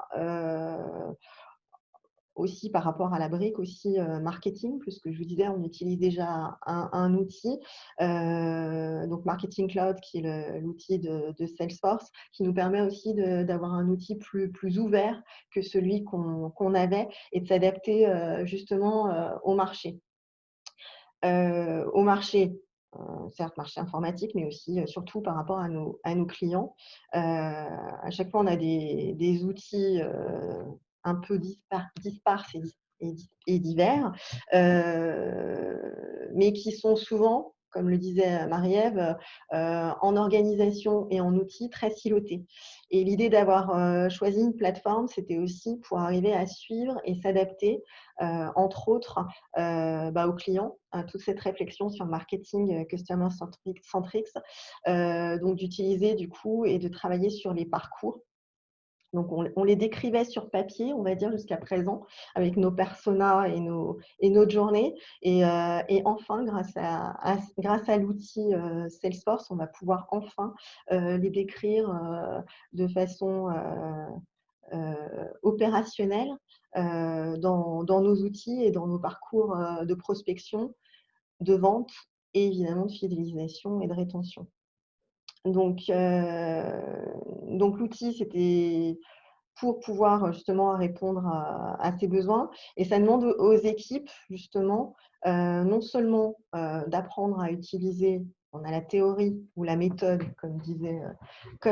aussi par rapport à la brique aussi marketing, puisque je vous disais, on utilise déjà un outil, donc Marketing Cloud, qui est l'outil de Salesforce, qui nous permet aussi d'avoir un outil plus ouvert que celui qu'on avait et de s'adapter justement au marché. Certes, marché informatique, mais aussi surtout par rapport à nos clients. À chaque fois, on a des outils un peu dispars et divers, mais qui sont souvent, comme le disait Marie-Ève, en organisation et en outils très silotés. Et l'idée d'avoir choisi une plateforme, c'était aussi pour arriver à suivre et s'adapter, entre autres, aux clients, à toute cette réflexion sur le marketing customer centric, donc d'utiliser du coup et de travailler sur les parcours. Donc, on les décrivait sur papier, on va dire, jusqu'à présent, avec nos personas et notre journée. Et enfin, grâce à l'outil Salesforce, on va pouvoir enfin les décrire de façon opérationnelle dans nos outils et dans nos parcours de prospection, de vente et évidemment de fidélisation et de rétention. Donc l'outil, c'était pour pouvoir justement répondre à ces besoins. Et ça demande aux équipes, justement, non seulement d'apprendre à utiliser, on a la théorie ou la méthode, comme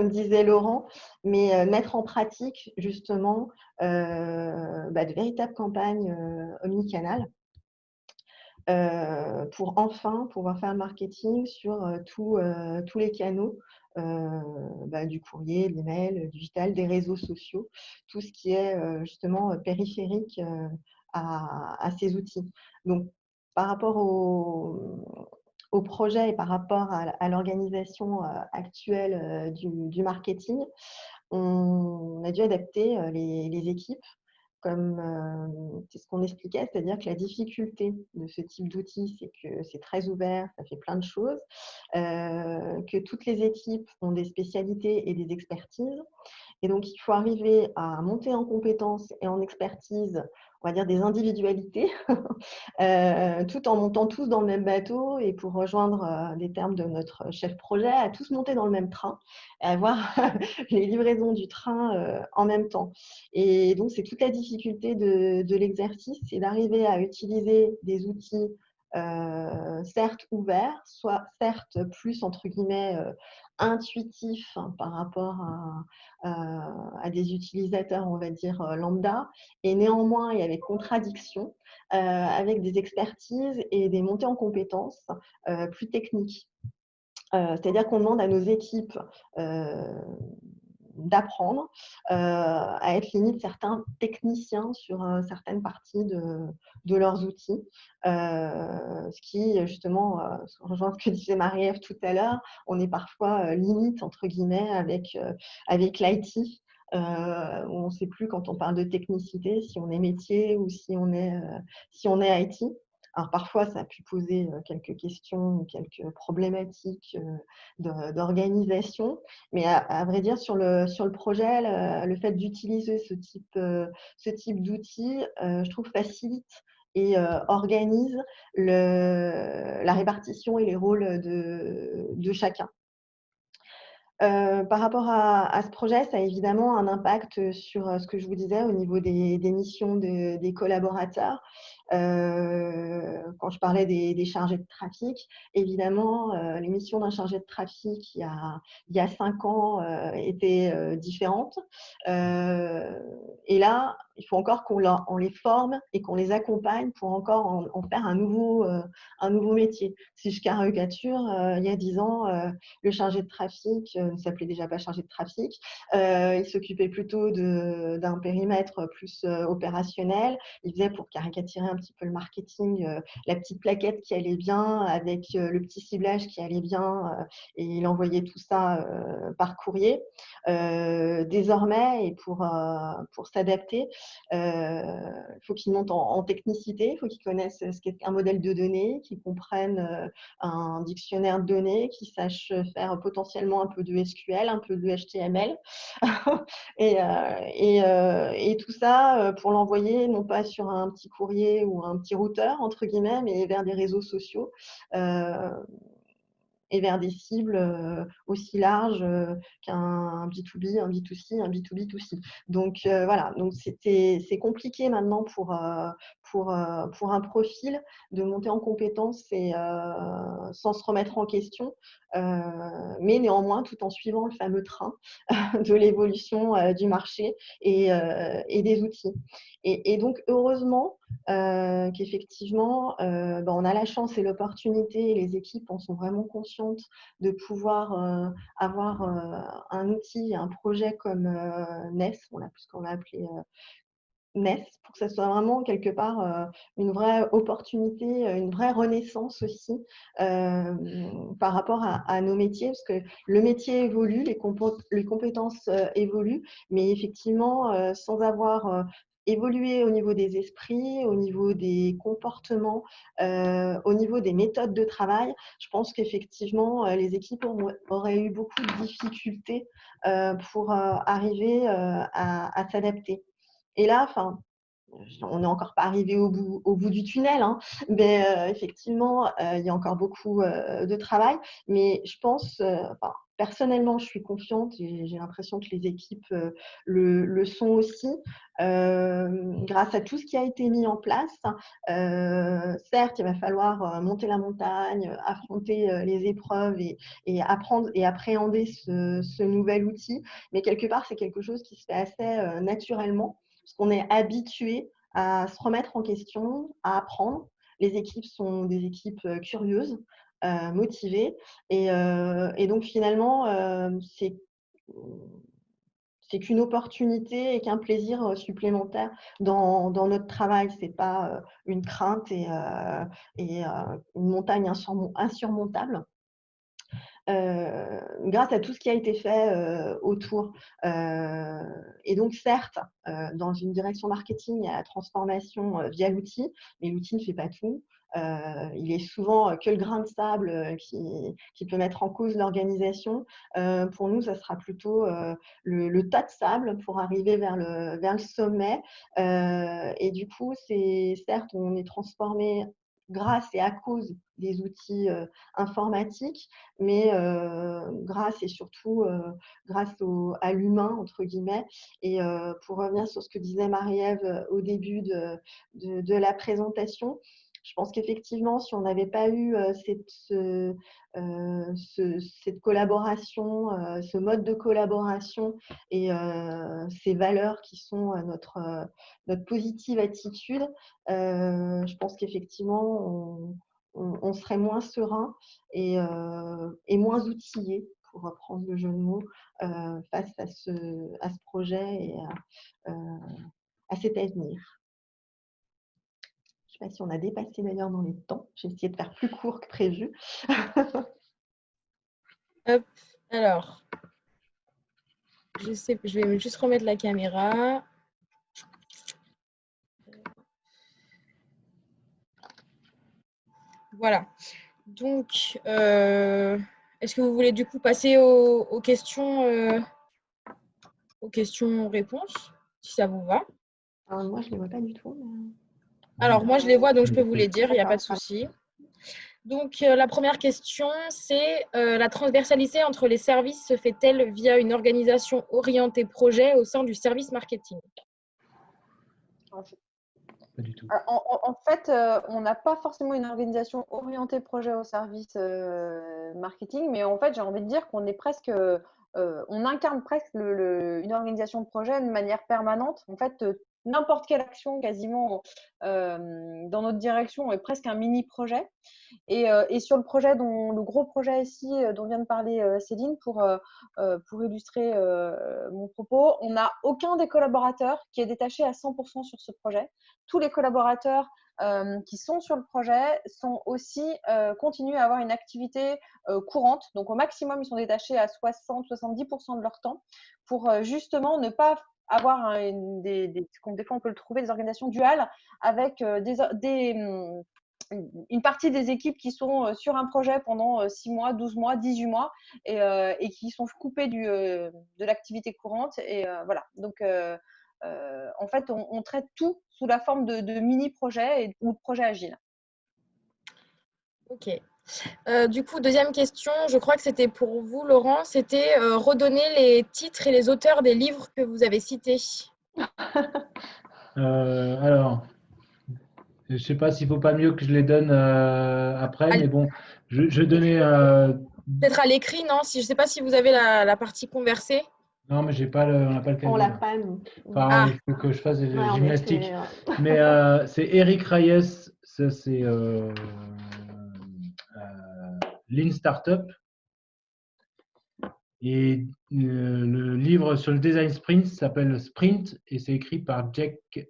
disait Laurent, mais mettre en pratique, justement, de véritables campagnes omnicanales pour enfin pouvoir faire le marketing sur tous les canaux, du courrier, de l'email, du digital, des réseaux sociaux, tout ce qui est justement périphérique à ces outils. Donc, par rapport au projet et par rapport à l'organisation actuelle du marketing, on a dû adapter les équipes comme c'est ce qu'on expliquait, c'est-à-dire que la difficulté de ce type d'outil, c'est que c'est très ouvert, ça fait plein de choses, que toutes les équipes ont des spécialités et des expertises. Et donc, il faut arriver à monter en compétences et en expertise, on va dire des individualités, tout en montant tous dans le même bateau et pour rejoindre les termes de notre chef projet, à tous monter dans le même train et avoir les livraisons du train en même temps. Et donc, c'est toute la difficulté de l'exercice, c'est d'arriver à utiliser des outils certes ouverts, soit certes plus entre guillemets intuitifs par rapport à des utilisateurs, on va dire, lambda, et néanmoins et avec contradiction, avec des expertises et des montées en compétences plus techniques. C'est-à-dire qu'on demande à nos équipes d'apprendre à être limite certains techniciens sur certaines parties de leurs outils. Ce qui, justement, rejoint ce que disait Marie-Ève tout à l'heure, on est parfois limite, entre guillemets, avec l'IT. Où on ne sait plus quand on parle de technicité, si on est métier ou si on est IT. Alors parfois, ça a pu poser quelques questions, quelques problématiques d'organisation, mais à vrai dire, sur le projet, le fait d'utiliser ce type d'outils, je trouve, facilite et organise la répartition et les rôles de chacun. Par rapport à ce projet, ça a évidemment un impact sur ce que je vous disais au niveau des missions des collaborateurs. Quand je parlais des chargés de trafic, évidemment, les missions d'un chargé de trafic il y a 5 ans étaient différentes. Et là, il faut encore qu'on les forme et qu'on les accompagne pour encore en faire un nouveau métier. Si je caricature, il y a 10 ans, le chargé de trafic ne s'appelait déjà pas chargé de trafic. Il s'occupait plutôt d'un périmètre plus opérationnel. Il faisait, pour caricaturer un petit peu le marketing, la petite plaquette qui allait bien avec le petit ciblage qui allait bien et il envoyait tout ça par courrier. Désormais, et pour s'adapter, il faut qu'ils montent en technicité, il faut qu'ils connaissent ce qu'est un modèle de données, qu'ils comprennent un dictionnaire de données, qu'ils sachent faire potentiellement un peu de SQL, un peu de HTML. et tout ça pour l'envoyer non pas sur un petit courrier ou un petit routeur, entre guillemets, mais vers des réseaux sociaux. Et vers des cibles aussi larges qu'un B2B, un B2C, un B2B2C. Donc voilà, donc c'est compliqué maintenant pour un profil de monter en compétence et sans se remettre en question, mais néanmoins tout en suivant le fameux train de l'évolution du marché et des outils. Et donc heureusement qu'effectivement on a la chance et l'opportunité, et les équipes en sont vraiment conscientes, de pouvoir avoir un outil, un projet comme NES, puisqu'on l'a appelé NES, pour que ça soit vraiment quelque part une vraie opportunité, une vraie renaissance aussi par rapport à nos métiers, parce que le métier évolue, les compétences évoluent, mais effectivement, sans avoir évolué au niveau des esprits, au niveau des comportements, au niveau des méthodes de travail, je pense qu'effectivement, les équipes auraient eu beaucoup de difficultés pour arriver à s'adapter. Et là, on n'est encore pas arrivé au bout du tunnel, hein, mais effectivement, il y a encore beaucoup de travail. Mais je pense, personnellement, je suis confiante et j'ai l'impression que les équipes le sont aussi, grâce à tout ce qui a été mis en place. Certes, il va falloir monter la montagne, affronter les épreuves et apprendre et appréhender ce nouvel outil, mais quelque part, c'est quelque chose qui se fait assez naturellement, parce qu'on est habitué à se remettre en question, à apprendre. Les équipes sont des équipes curieuses, motivées. Et donc, finalement, c'est qu'une opportunité et qu'un plaisir supplémentaire dans notre travail. Ce n'est pas une crainte et une montagne insurmontable. grâce à tout ce qui a été fait autour. Et donc, certes, dans une direction marketing, il y a la transformation via l'outil, mais l'outil ne fait pas tout. Il est souvent que le grain de sable qui peut mettre en cause l'organisation. Pour nous, ça sera plutôt le tas de sable pour arriver vers le sommet. Et du coup, certes, on est transformé grâce et à cause des outils informatiques, mais grâce et surtout grâce à l'humain, entre guillemets. Et pour revenir sur ce que disait Marie-Ève au début de la présentation, je pense qu'effectivement, si on n'avait pas eu cette collaboration, ce mode de collaboration et ces valeurs qui sont notre positive attitude, je pense qu'effectivement, on serait moins serein et moins outillé, pour reprendre le jeu de mots, face à ce projet et à cet avenir. Je ne sais pas si on a dépassé d'ailleurs dans les temps. J'ai essayé de faire plus court que prévu. Hop, alors, je vais juste remettre la caméra. Voilà. Donc, est-ce que vous voulez du coup passer aux questions-réponses, si ça vous va? Alors, moi, je ne les vois pas du tout. Mais... Alors, moi, je les vois, donc je peux vous les dire, il n'y a pas de souci. Donc, la première question, c'est la transversalité entre les services se fait-elle via une organisation orientée projet au sein du service marketing? Pas du tout. En fait, on n'a pas forcément une organisation orientée projet au service marketing, mais en fait, j'ai envie de dire qu'on est presque, on incarne presque une organisation de projet de manière permanente. En fait, n'importe quelle action quasiment dans notre direction est presque un mini projet. Et sur le gros projet ici dont vient de parler Céline, pour illustrer mon propos, on n'a aucun des collaborateurs qui est détaché à 100% sur ce projet. Tous les collaborateurs qui sont sur le projet sont aussi continuent à avoir une activité courante. Donc au maximum, ils sont détachés à 60-70% de leur temps pour justement ne pas avoir des fois on peut le trouver, des organisations duales avec une partie des équipes qui sont sur un projet pendant 6 mois, 12 mois, 18 mois et qui sont coupées de l'activité courante. Et voilà. Donc, en fait, on traite tout sous la forme de mini-projets ou de projets agiles. Ok. Du coup, deuxième question, je crois que c'était pour vous, Laurent, c'était redonner les titres et les auteurs des livres que vous avez cités. Alors, je ne sais pas s'il ne faut pas mieux que je les donne après, mais bon, je donnais… Peut-être à l'écrit, non? Je ne sais pas si vous avez la partie conversée. Non, mais on n'a pas le On cahier. l'a pas, nous. Enfin, il faut que je fasse des gymnastiques. Mais c'est Eric Reyes, ça c'est Lean Startup. Et le livre sur le design sprint s'appelle Sprint et c'est écrit par Jake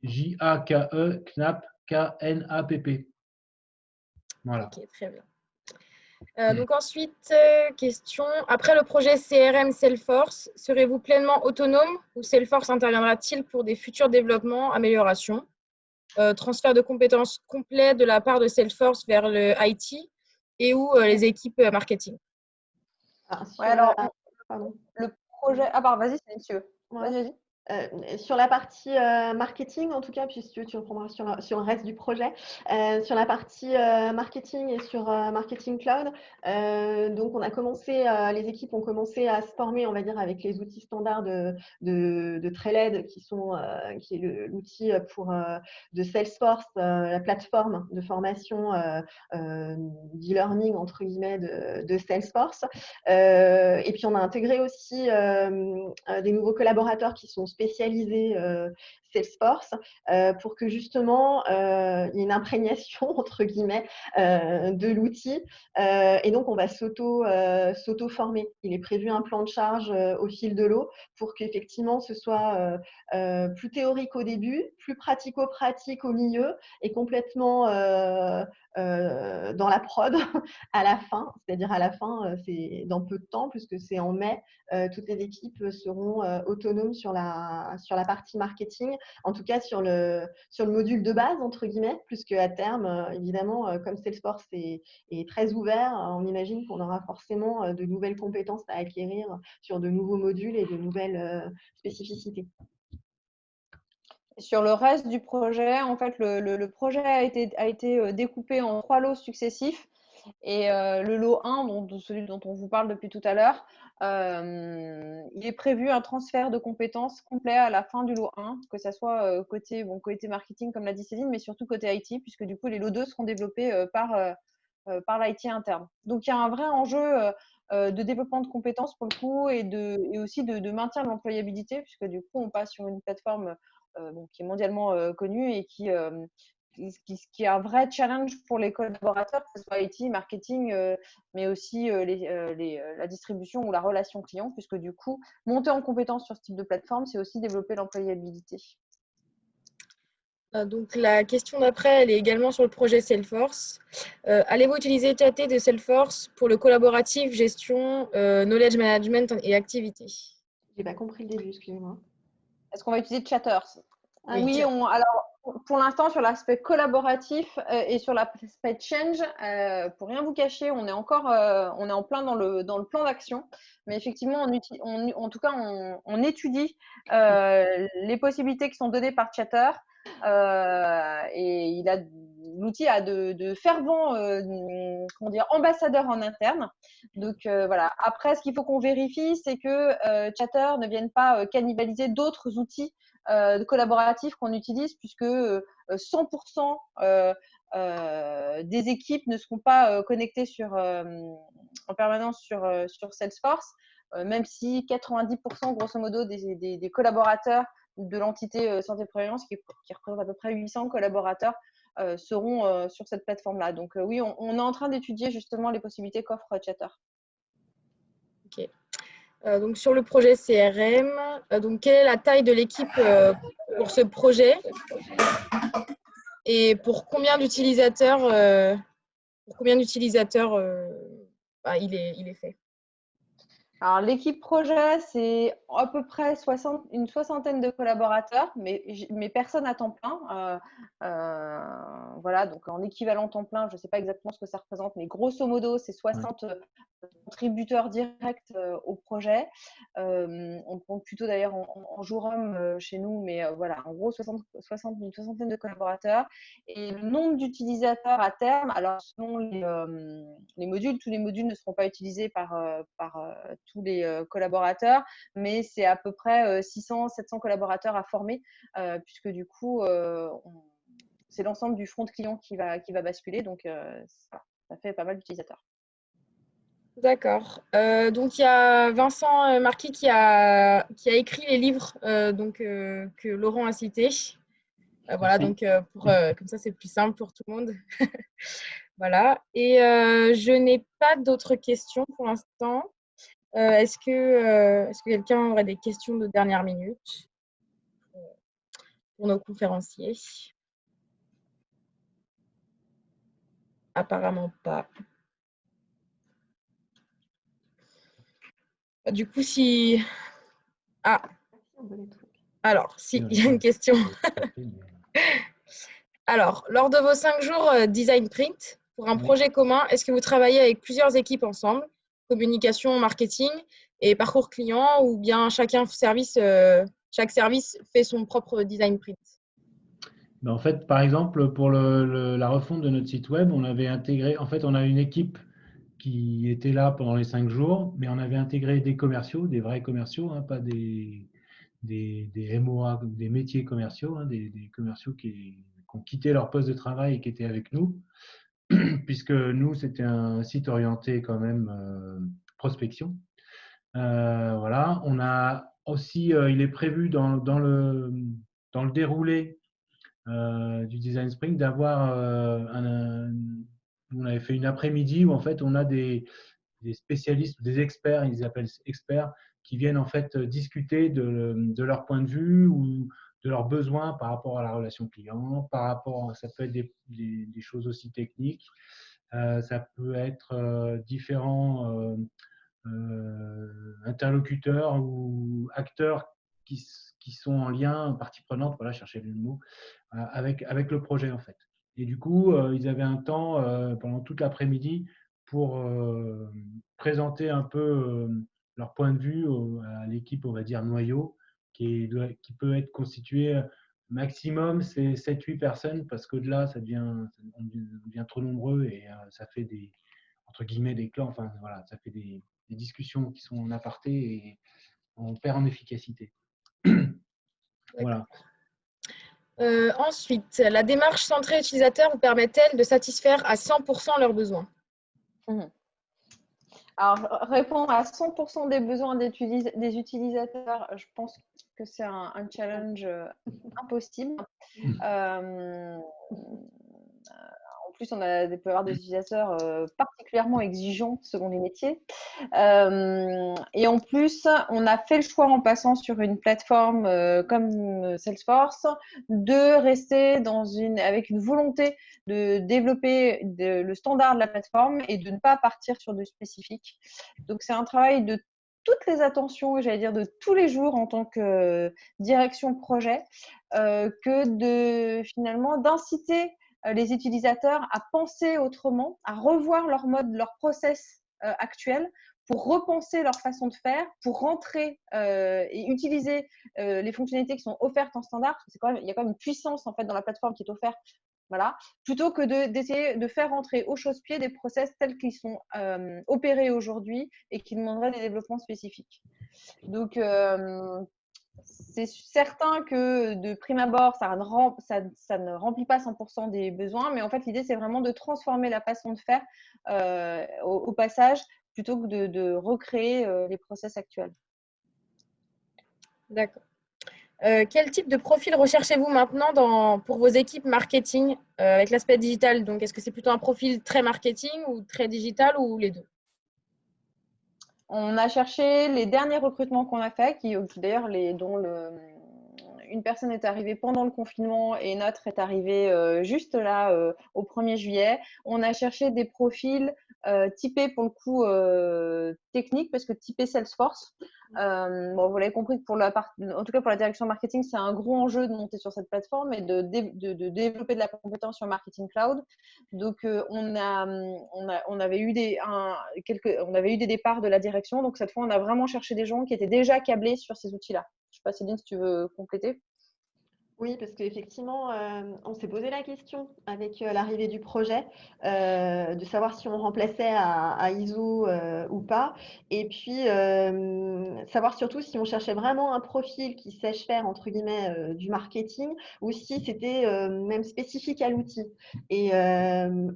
J-A-K-E Knapp K-N-A-P-P. Voilà. Ok, très bien. Donc ensuite, question. Après le projet CRM Salesforce, serez-vous pleinement autonome ou Salesforce interviendra-t-il pour des futurs développements, améliorations? Transfert de compétences complet de la part de Salesforce vers le IT et ou les équipes marketing? Alors, le projet… Ah, pardon, vas-y, c'est monsieur. Vas-y. Sur la partie marketing, en tout cas, puisque tu reprendras sur le reste du projet, sur la partie marketing et sur Marketing Cloud, donc on a commencé, les équipes ont commencé à se former, on va dire, avec les outils standards de Trailhead, qui est l'outil de Salesforce, la plateforme de formation d'e-learning, entre guillemets, de Salesforce. Et puis on a intégré aussi des nouveaux collaborateurs qui sont spécialisés Salesforce pour que justement il y ait une imprégnation entre guillemets de l'outil et donc on va s'auto-former. Il est prévu un plan de charge au fil de l'eau pour qu'effectivement ce soit plus théorique au début, plus pratico-pratique au milieu et complètement dans la prod à la fin, c'est-à-dire à la fin, c'est dans peu de temps, puisque c'est en mai, toutes les équipes seront autonomes sur la partie marketing, en tout cas sur le module de base, entre guillemets, puisque à terme, évidemment, comme Salesforce est très ouvert, on imagine qu'on aura forcément de nouvelles compétences à acquérir sur de nouveaux modules et de nouvelles spécificités. Sur le reste du projet, en fait, le projet a été découpé en 3 lots successifs. Et le lot 1, celui dont on vous parle depuis tout à l'heure, il est prévu un transfert de compétences complet à la fin du lot 1, que ce soit côté marketing, comme l'a dit Céline, mais surtout côté IT, puisque du coup, les lots 2 seront développés par l'IT interne. Donc, il y a un vrai enjeu de développement de compétences pour le coup et aussi de maintien de l'employabilité, puisque du coup, on passe sur une plateforme qui est mondialement connue et qui est un vrai challenge pour les collaborateurs, que ce soit IT, marketing, mais aussi la distribution ou la relation client, puisque du coup, monter en compétence sur ce type de plateforme, c'est aussi développer l'employabilité. Donc, la question d'après, elle est également sur le projet Salesforce. Allez-vous utiliser TAT de Salesforce pour le collaboratif, gestion, knowledge management et activité? Je n'ai pas compris le début, excusez-moi. Est-ce qu'on va utiliser Chatters? Oui, alors pour l'instant, sur l'aspect collaboratif et sur l'aspect change, pour rien vous cacher, on est en plein dans le plan d'action. Mais effectivement, en tout cas, on étudie les possibilités qui sont données par Chatter. Et l'outil a de fervents ambassadeurs en interne. Donc voilà. Après, ce qu'il faut qu'on vérifie, c'est que Chatter ne vienne pas cannibaliser d'autres outils collaboratifs qu'on utilise, puisque 100% des équipes ne seront pas connectées en permanence sur Salesforce, même si 90% grosso modo des collaborateurs de l'entité Santé Prévoyance, qui représente à peu près 800 collaborateurs, seront sur cette plateforme-là. Donc oui, on est en train d'étudier justement les possibilités qu'offre Chatter. Ok. Donc sur le projet CRM, donc quelle est la taille de l'équipe pour ce projet et pour combien d'utilisateurs il est fait? Alors, l'équipe projet, c'est à peu près une soixantaine de collaborateurs, mais personne à temps plein. Voilà, donc en équivalent temps plein, je ne sais pas exactement ce que ça représente, mais grosso modo, c'est 60 contributeurs directs au projet. On compte plutôt d'ailleurs en jour homme chez nous, mais voilà, en gros, une soixantaine de collaborateurs. Et le nombre d'utilisateurs à terme, alors selon les modules, tous les modules ne seront pas utilisés par tous les collaborateurs, mais c'est à peu près 600-700 collaborateurs à former, puisque du coup, c'est l'ensemble du front client qui va basculer, donc ça fait pas mal d'utilisateurs. D'accord. Donc il y a Vincent Marquis qui a écrit les livres que Laurent a cités. Voilà, donc comme ça c'est plus simple pour tout le monde. Voilà. Et je n'ai pas d'autres questions pour l'instant. Est-ce que quelqu'un aurait des questions de dernière minute pour nos conférenciers? Apparemment pas. Du coup, si… Ah, alors, si, il y a une question. Alors, lors de vos 5 jours Design Print, pour un projet commun, est-ce que vous travaillez avec plusieurs équipes ensemble, communication, marketing et parcours client, ou bien chaque service fait son propre Design Print? Ben en fait, par exemple, pour la refonte de notre site web, on avait intégré, en fait, on a une équipe qui était là pendant les 5 jours, mais on avait intégré des commerciaux, des vrais commerciaux, hein, pas des MOA, des métiers commerciaux, hein, des commerciaux qui ont quitté leur poste de travail et qui étaient avec nous, puisque nous, c'était un site orienté quand même prospection. Voilà, on a aussi, il est prévu dans le déroulé du Design Sprint d'avoir on avait fait une après-midi où en fait on a des spécialistes, des experts, ils appellent experts, qui viennent en fait discuter de leur point de vue ou de leurs besoins par rapport à la relation client, par rapport, ça peut être des choses aussi techniques. Ça peut être différents interlocuteurs ou acteurs qui sont en lien, partie prenante, voilà, chercher le mot, avec le projet en fait. Et du coup, ils avaient un temps pendant toute l'après-midi pour présenter un peu leur point de vue à l'équipe, on va dire, noyau, qui peut être constituée maximum, c'est 7-8 personnes, parce qu'au-delà, on devient trop nombreux et ça fait des, entre guillemets, des clans, enfin voilà, ça fait des discussions qui sont en aparté et on perd en efficacité. Voilà. Ensuite, la démarche centrée utilisateur vous permet-elle de satisfaire à 100% leurs besoins? Alors, répondre à 100% des besoins des utilisateurs, je pense que c'est un challenge impossible. En plus, on peut avoir des utilisateurs particulièrement exigeants selon les métiers. Et en plus, on a fait le choix en passant sur une plateforme comme Salesforce de rester avec une volonté de développer le standard de la plateforme et de ne pas partir sur du spécifique. Donc, c'est un travail de toutes les attentions, j'allais dire de tous les jours en tant que direction projet, que finalement d'inciter les utilisateurs à penser autrement, à revoir leur mode, leur process actuel pour repenser leur façon de faire, pour rentrer et utiliser les fonctionnalités qui sont offertes en standard. Parce que il y a quand même une puissance en fait dans la plateforme qui est offerte. Voilà, plutôt que d'essayer de faire rentrer au chausse-pied des process tels qu'ils sont opérés aujourd'hui et qui demanderaient des développements spécifiques. Donc, c'est certain que de prime abord, ça ne remplit pas 100% des besoins, mais en fait, l'idée, c'est vraiment de transformer la façon de faire au passage, plutôt que de recréer les process actuels. D'accord. Quel type de profil recherchez-vous maintenant pour vos équipes marketing avec l'aspect digital? Donc, est-ce que c'est plutôt un profil très marketing ou très digital ou les deux? On a cherché les derniers recrutements qu'on a faits, d'ailleurs, dont une personne est arrivée pendant le confinement et une autre est arrivée juste là au 1er juillet. On a cherché des profils typés pour le coup techniques, parce que typés Salesforce. Bon, vous l'avez compris, en tout cas pour la direction marketing, c'est un gros enjeu de monter sur cette plateforme et de développer de la compétence sur Marketing Cloud. Donc, on avait eu des départs de la direction. Donc, cette fois, on a vraiment cherché des gens qui étaient déjà câblés sur ces outils-là. Je ne sais pas, Céline, si tu veux compléter. Oui, parce qu'effectivement, on s'est posé la question avec l'arrivée du projet de savoir si on remplaçait à ISO ou pas. Et puis, savoir surtout si on cherchait vraiment un profil qui sache faire, entre guillemets, du marketing ou si c'était même spécifique à l'outil. Et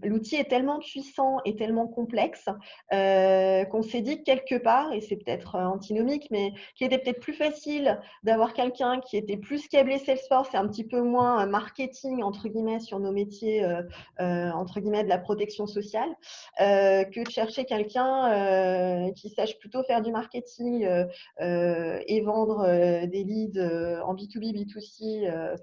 l'outil est tellement puissant et tellement complexe qu'on s'est dit quelque part, et c'est peut-être antinomique, mais qu'il était peut-être plus facile d'avoir quelqu'un qui était plus câblé Salesforce et un petit peu moins marketing, entre guillemets, sur nos métiers, entre guillemets, de la protection sociale, que de chercher quelqu'un qui sache plutôt faire du marketing et vendre des leads en B2B, B2C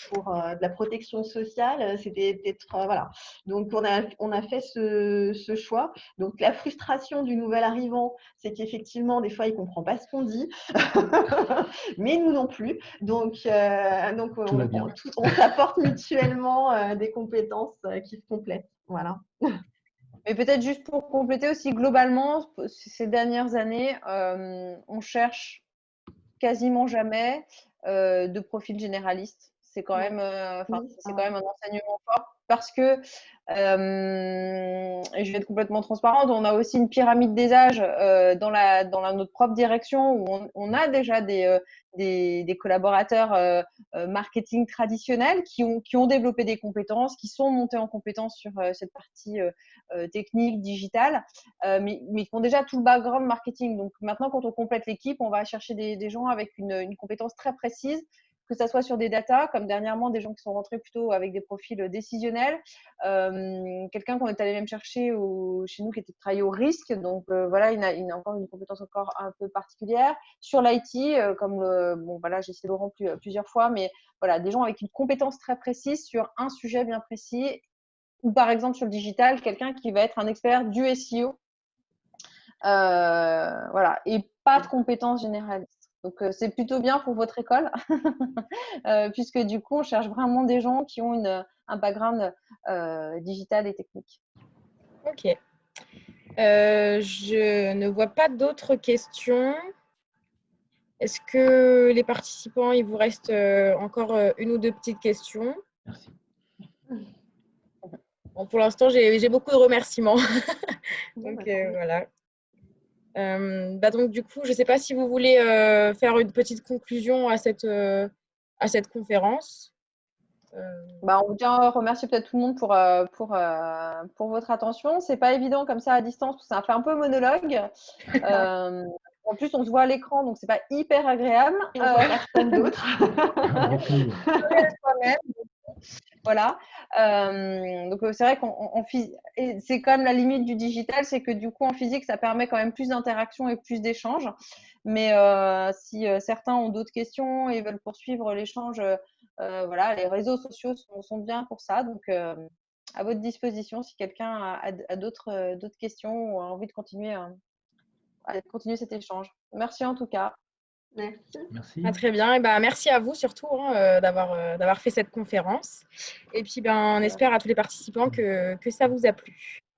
pour de la protection sociale. C'était peut-être, voilà. Donc, on a fait ce choix. Donc, la frustration du nouvel arrivant, c'est qu'effectivement, des fois, il ne comprend pas ce qu'on dit. Mais nous non plus. Donc on s'apporte mutuellement des compétences qui se complètent. Voilà. Et peut-être juste pour compléter aussi, globalement, ces dernières années, on cherche quasiment jamais de profil généraliste. C'est quand même, c'est quand même un enseignement fort parce que, et je vais être complètement transparente, on a aussi une pyramide des âges dans notre propre direction où on a déjà des collaborateurs marketing traditionnels qui ont développé des compétences, qui sont montés en compétences sur cette partie technique, digitale, mais qui ont déjà tout le background marketing. Donc maintenant, quand on complète l'équipe, on va chercher des gens avec une compétence très précise, que ça soit sur des datas, comme dernièrement des gens qui sont rentrés plutôt avec des profils décisionnels, quelqu'un qu'on est allé même chercher chez nous qui était travaillé au risque, donc voilà, il a encore une compétence encore un peu particulière. Sur l'IT, bon voilà, j'ai cité Laurent plusieurs fois, mais voilà, des gens avec une compétence très précise sur un sujet bien précis ou par exemple sur le digital, quelqu'un qui va être un expert du SEO, voilà, et pas de compétences généralistes. Donc, c'est plutôt bien pour votre école, puisque du coup, on cherche vraiment des gens qui ont un background digital et technique. Ok. Je ne vois pas d'autres questions. Est-ce que les participants, il vous reste encore une ou deux petites questions? Merci. Bon, pour l'instant, j'ai beaucoup de remerciements. Donc, D'accord. voilà. Donc, du coup, je ne sais pas si vous voulez faire une petite conclusion à cette conférence. On tient à remercier peut-être tout le monde pour votre attention. C'est pas évident comme ça à distance, parce que ça fait un peu monologue. En plus, on se voit à l'écran, donc c'est pas hyper agréable. Et on voit personne d'autre. Voilà. Donc c'est vrai et c'est quand même la limite du digital, c'est que du coup en physique ça permet quand même plus d'interaction et plus d'échanges. Mais si certains ont d'autres questions et veulent poursuivre l'échange, voilà, les réseaux sociaux sont bien pour ça. Donc à votre disposition si quelqu'un a d'autres questions ou a envie de continuer cet échange. Merci en tout cas. Merci. Merci. Ah, très bien. Et merci à vous surtout d'avoir fait cette conférence. Et puis, on espère à tous les participants que ça vous a plu.